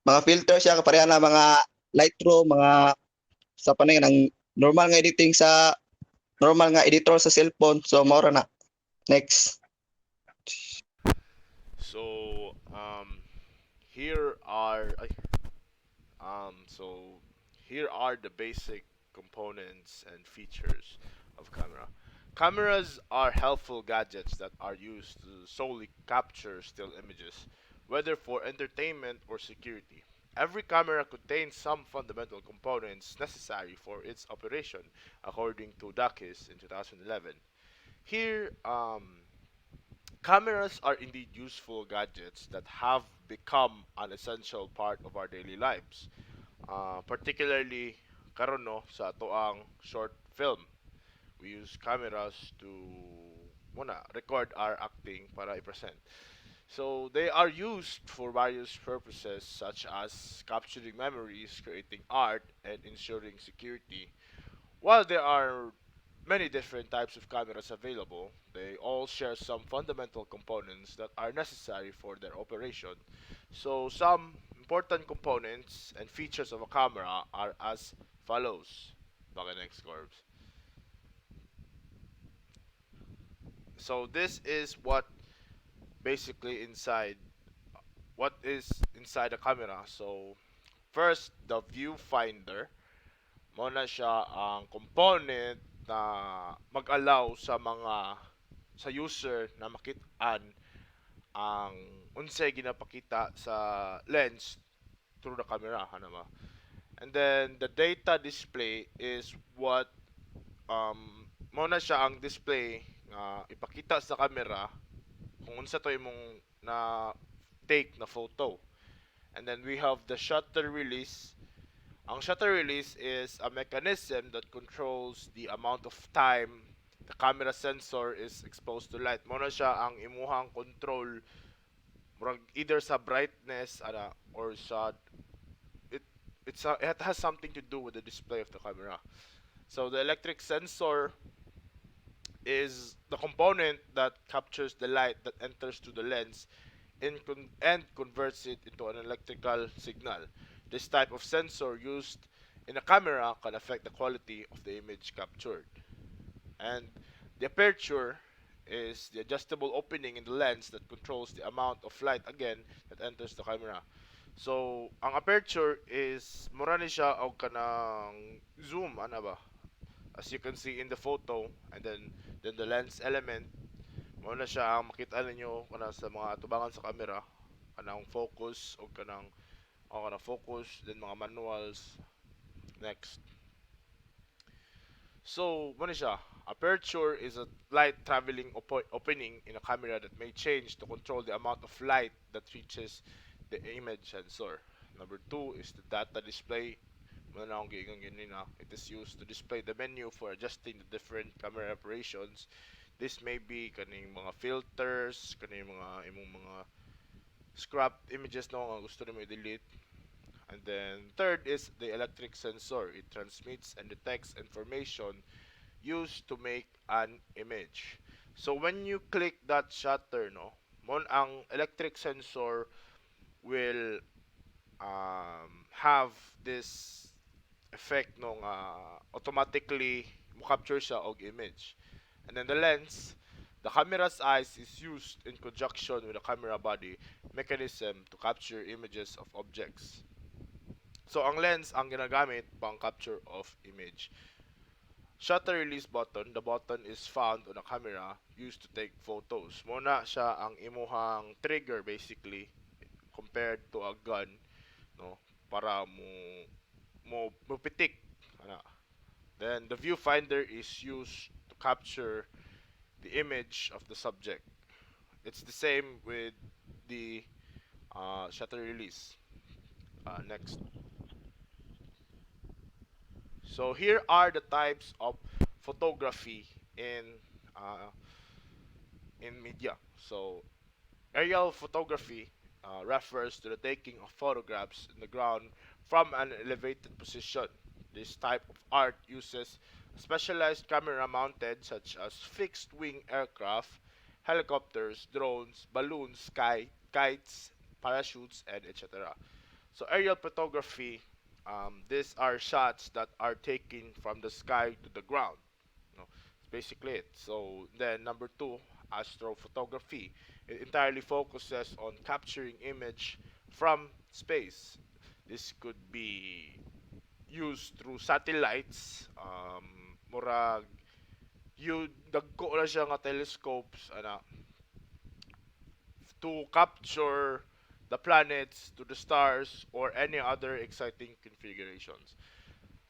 mga filter siya kapareha na mga Lightroom, mga sa panay ng normal nga editing sa normal nga editor sa cellphone. So mura na. Next. So here are so here are the basic components and features of camera. Cameras are helpful gadgets that are used to solely capture still images, whether for entertainment or security. Every camera contains some fundamental components necessary for its operation, according to Dakis in 2011. Here, cameras are indeed useful gadgets that have become an essential part of our daily lives. Particularly karon no sa atoang short film. We use cameras to record our acting para i-present. So they are used for various purposes such as capturing memories, creating art, and ensuring security. While they are many different types of cameras available. They all share some fundamental components that are necessary for their operation. So, some important components and features of a camera are as follows. Baka next, Corbs. So, this is basically inside what is inside the camera. So, first, the viewfinder. Muna siya ang component na mag-allow sa user na makitaan ang unsay ginapakita sa lens through the camera ano ba. And then the data display is what muna siya ang display nga ipakita sa camera kung unsa to imong na take na photo. And then we have the shutter release. Ang shutter release is a mechanism that controls the amount of time the camera sensor is exposed to light. Mo na siya ang imuhang control either sa brightness or sa it it has something to do with the display of the camera. So the electric sensor is the component that captures the light that enters to the lens and converts it into an electrical signal. This type of sensor used in a camera can affect the quality of the image captured. And the aperture is the adjustable opening in the lens that controls the amount of light again that enters the camera. So, ang aperture is mura ni siya og kanang zoom ana ba? As you can see in the photo, and then the lens element mo na siya ang makita ninyo kana sa mga atubangan sa camera kanang focus o kanang focus, then mga manuals. Next. So, mo ni siya. Aperture is a light traveling opening in a camera that may change to control the amount of light that reaches the image sensor. Number two is the data display. Mo na akong giingon ganina. It is used to display the menu for adjusting the different camera operations. This may be kaning mga filters, kaning mga imong mga scrapped images no nga gusto nimo i-delete. And then third is the electric sensor. It transmits and detects information used to make an image. So when you click that shutter, no, mon ang electric sensor will have this effect no automatically mo capture siya og image. And then the lens, the camera's eyes is used in conjunction with the camera body mechanism to capture images of objects. So ang lens ang ginagamit pang capture of image. Shutter release button, the button is found on a camera used to take photos. Muna siya ang imuhang trigger basically compared to a gun, no, para mo pitik ana. Then the viewfinder is used to capture the image of the subject. It's the same with the shutter release. Next. So here are the types of photography uh, in media. So aerial photography refers to the taking of photographs in the ground from an elevated position. This type of art uses specialized camera mounted such as fixed wing aircraft, helicopters, drones, balloons, kites, parachutes, and etc. So aerial photography, these are shots that are taken from the sky to the ground. No, it's basically it. So then number two, astrophotography. It entirely focuses on capturing image from space. This could be used through satellites, murag you dagko na siya nga telescopes to capture the planets to the stars or any other exciting configurations.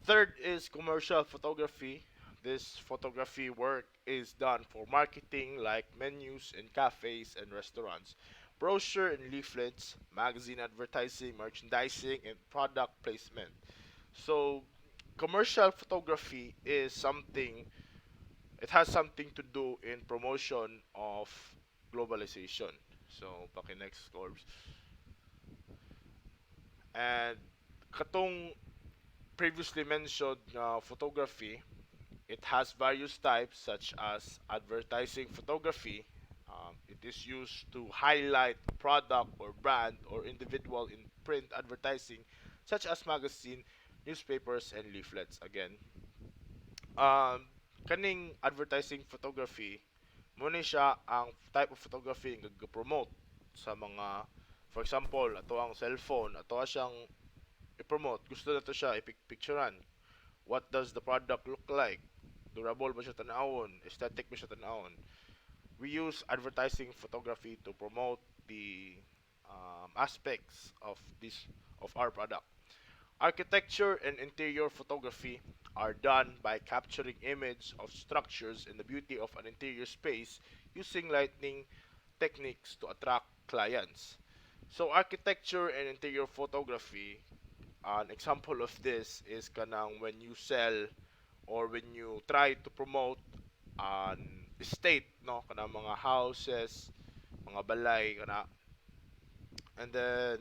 Third is commercial photography. This photography work is done for marketing like menus in cafes and restaurants, brochure and leaflets, magazine advertising, merchandising, and product placement. So, commercial photography is something, it has something to do in promotion of globalization. So, paki next Corbs. And katong previously mentioned photography, It has various types, such as advertising photography. It is used to highlight a product or brand or individual in print advertising, such as magazine, newspapers, and leaflets. Again, um, kaning advertising photography, muna siya ang type of photography nga promote sa mga, for example, ato ang cellphone, ato siyang i-promote, gusto na to siya ipicturean. What does the product look like? Durable ba siya tanawon? Aesthetic ba siya tanawon? We use advertising photography to promote the aspects of this of our product. Architecture and interior photography are done by capturing image of structures and the beauty of an interior space using lighting techniques to attract clients. So architecture and interior photography, an example of this is kanang when you sell or when you try to promote an estate, no, kanang mga houses, mga balay kana, and then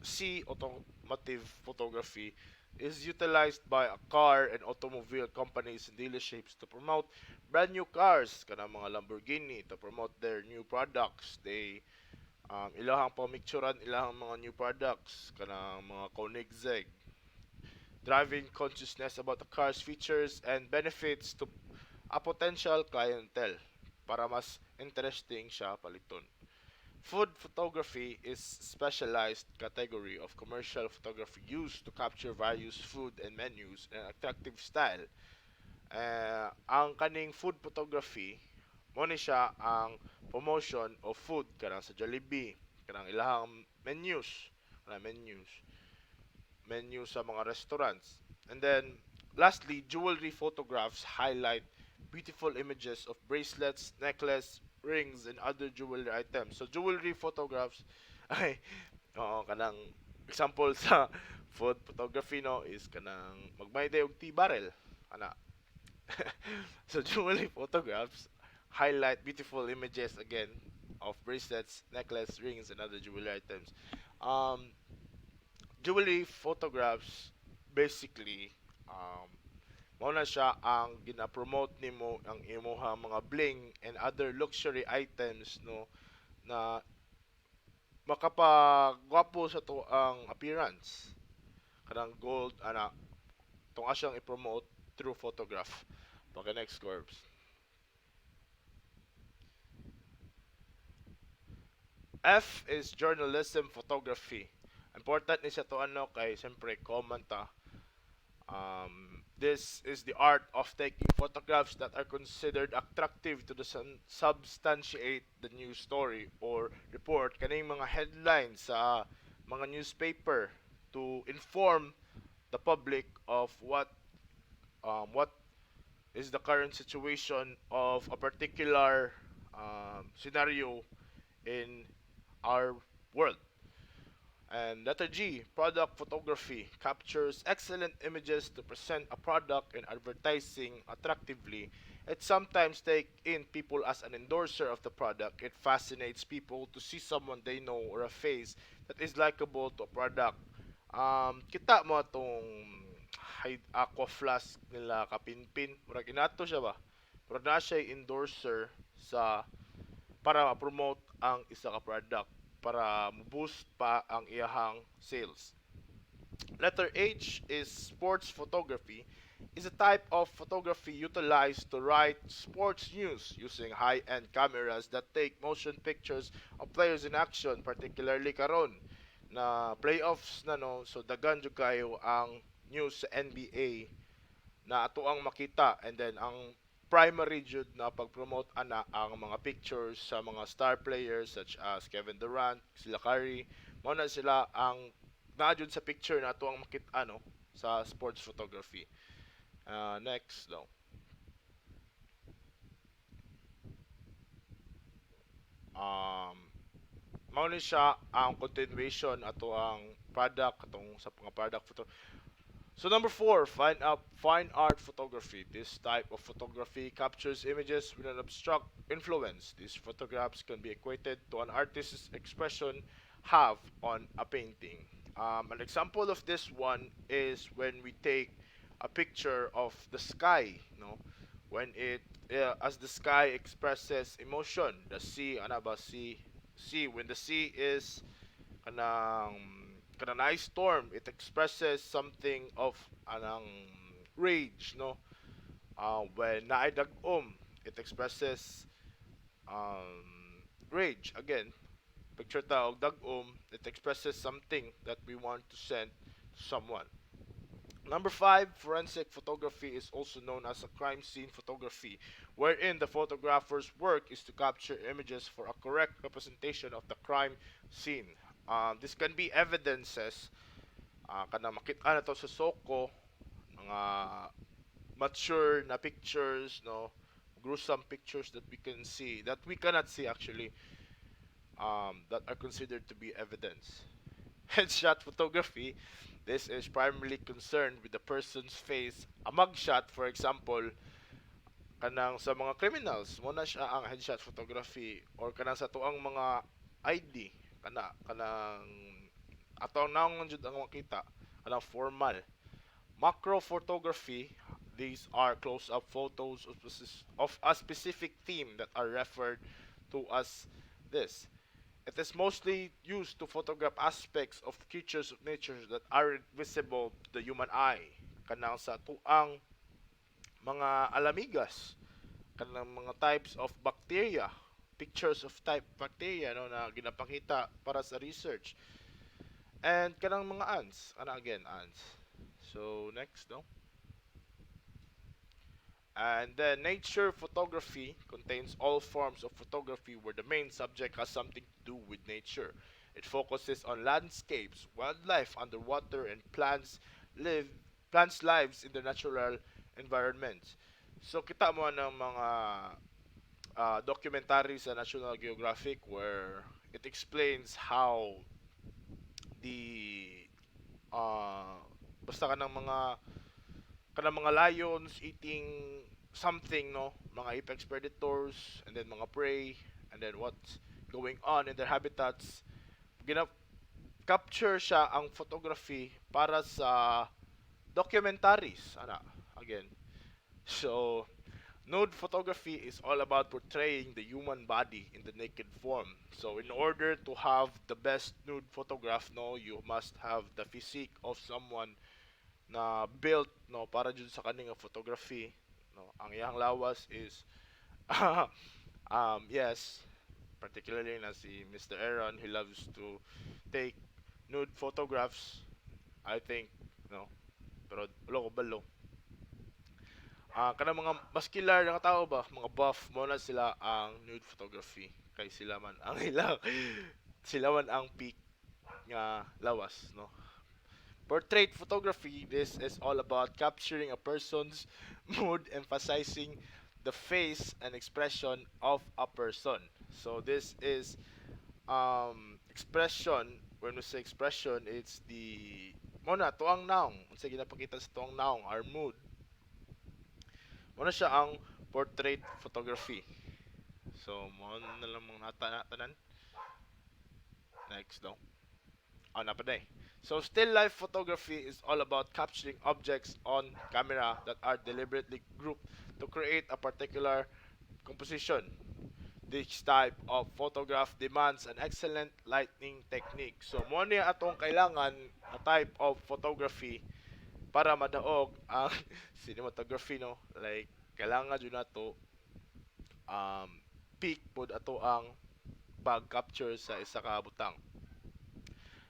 C, automotive photography, is utilized by a car and automobile companies and dealerships to promote brand new cars, kana mga Lamborghini, to promote their new products. They ilahang pamicturan ilahang mga new products, kana mga Koenigsegg, driving consciousness about the car's features and benefits to a potential clientele para mas interesting siya paliton. Food photography is specialized category of commercial photography used to capture various food and menus in an attractive style. Ang kaning food photography, mo ni siya ang promotion of food kanang sa Jollibee, kanang ilahang kanang menu sa mga restaurants. And then, lastly, jewelry photographs highlight beautiful images of bracelets, necklace, rings, and other jewelry items. So, jewelry photographs ay, oo, kanang example sa food photography no is kanang magmayday og tea barrel. Ana. So, jewelry photographs highlight beautiful images again of bracelets, necklace, rings, and other jewelry items. Um, Jewelry photographs basically mao na siya ang gina-promote nimo ang imong mga bling and other luxury items no na makapagwapo sa to ang appearance kanang gold ana tong asyang i-promote through photograph. Pagka next corps. F is journalism photography. Important ni siya to ano kay siyempre common ta. This is the art of taking photographs that are considered attractive to the substantiate the news story or report kaning mga headlines sa mga newspaper to inform the public of what is the current situation of a particular scenario in our world. And letter G, product photography captures excellent images to present a product and advertising attractively. It sometimes takes in people as an endorser of the product. It fascinates people to see someone they know or a face that is likable to a product. Kita mo itong aqua flask nila kapinpin. Murag inato siya ba? Pero na siya endorser sa para ma-promote ang isa ka product para boost pa ang iyahang sales. Letter H is sports photography. Is a type of photography utilized to write sports news using high-end cameras that take motion pictures of players in action, particularly karon na playoffs na no, so daghan jud kayo ang news sa NBA na ato ang makita, and then ang primary jud na pag-promote ana ang mga pictures sa mga star players such as Kevin Durant, sila Curry, mao na sila ang naa jud sa picture na ato ang makita ano sa sports photography. Next daw. Um, mao ni siya ang continuation ato ang product atong sa mga product photo. So number four, fine art photography. This type of photography captures images with an abstract influence. These photographs can be equated to an artist's expression have on a painting. An example of this one is when we take a picture of the sky, no? When it as the sky expresses emotion, the sea, ano ba, sea, when the sea is kanang kanang ice storm, it expresses something of anang rage, no? When naay dag-om, it expresses rage again. Picture ta og dag-om, it expresses something that we want to send to someone. Number five, forensic photography is also known as a crime scene photography, wherein the photographer's work is to capture images for a correct representation of the crime scene. This can be evidences, kana makita na to sa Soko, mga mature na pictures, no, gruesome pictures that we can see, that we cannot see actually, that are considered to be evidence. Headshot photography, this is primarily concerned with the person's face. A mugshot, for example, kanang sa mga criminals, mo na siya ang headshot photography or kanang sa tuang mga ID, kanang atong naong jud ang makita, kanang formal. Macro photography, these are close-up photos of a specific theme that are referred to as this. It is mostly used to photograph aspects of creatures of nature that aren't visible to the human eye. Kanang sa tuang mga alamigas, kanang mga types of bacteria, pictures of type bacteria, no, na ginapakita para sa research. And kanang mga ants, again ants. So next, no. And then nature photography contains all forms of photography where the main subject has something to do with nature. It focuses on landscapes, wildlife underwater, and live plants lives in the natural environment. So kita mo ng mga documentary sa National Geographic where it explains how the uh, basta ka ng mga lions eating something, no, mga apex predators, and then mga prey, and then what's going on in their habitats. Gina capture siya ang photography para sa documentaries, again. So nude photography is all about portraying the human body in the naked form. So in order to have the best nude photograph, no, you must have the physique of someone na built, no, para jud sa kaning photography, no. Ang iyang lawas is yes, particularly na si Mr. Aaron, he loves to take nude photographs, I think, no. Pero ulo ko balo, kanang mga muscular nga tao ba, mga buff mo na sila ang nude photography, kay sila man ang ilang sila man ang peak nga lawas, no. Portrait photography, this is all about capturing a person's mood, emphasizing the face and expression of a person. So this is expression. When we say expression, it's the muna tuang naong. Unsa ginapakita sa tuang naong, our mood. Muna siya ang portrait photography. So mo na lang mga tanan. Next, no. Oh, napaday. So still life photography is all about capturing objects on camera that are deliberately grouped to create a particular composition. This type of photograph demands an excellent lighting technique. So mo ni atong kailangan na type of photography para madaog ang cinematography, no. Like kailangan jud nato um peak pod ato ang pag capture sa isa ka butang.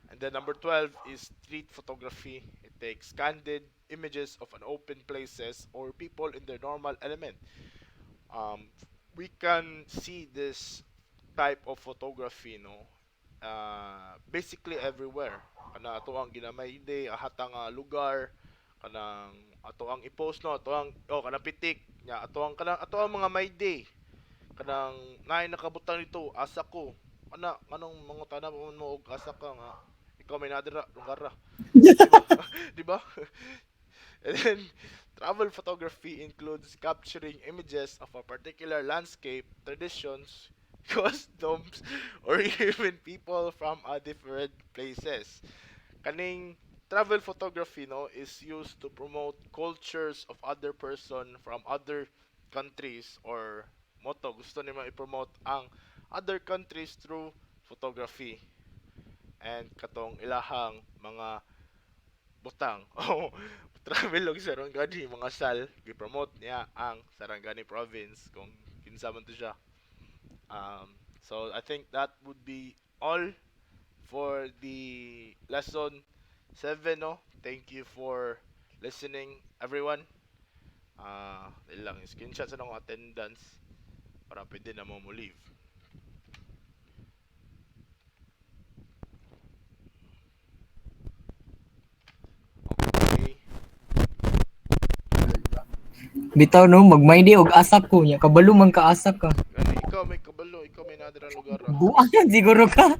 And then number 12 is street photography. It takes candid images of an open places or people in their normal element. Um, we can see this type of photography, no, basically everywhere. Kana ato ang ginamay day ahatang lugar, kanang ato ang i-post, no, ato ang kanang pitik nya ato ang mga may day, kanang naay nakabutang nito asa ko anong mga tanan mo og asa ka nga ikaw may nadira lugar ra. Di ba? Di ba? And then travel photography includes capturing images of a particular landscape, traditions, customs, or even people from different places. Kaning travel photography, no, is used to promote cultures of other person from other countries, or moto gusto nimo i-promote ang other countries through photography, and katong ilahang mga butang o travel og Sarangani mga sal gi-promote niya ang Sarangani province kung kinsa man to siya. So I think that would be all for the lesson 7, no. Thank you for listening, everyone. Dili lang screenshot sa nung attendance para pwede na mo leave. Okay. Bitaw no, magmaydi og asak ko nya. Kabalo man ka asak ka. Gani ikaw may kabalo, ikaw may nadirang lugar. Buang siguro ka.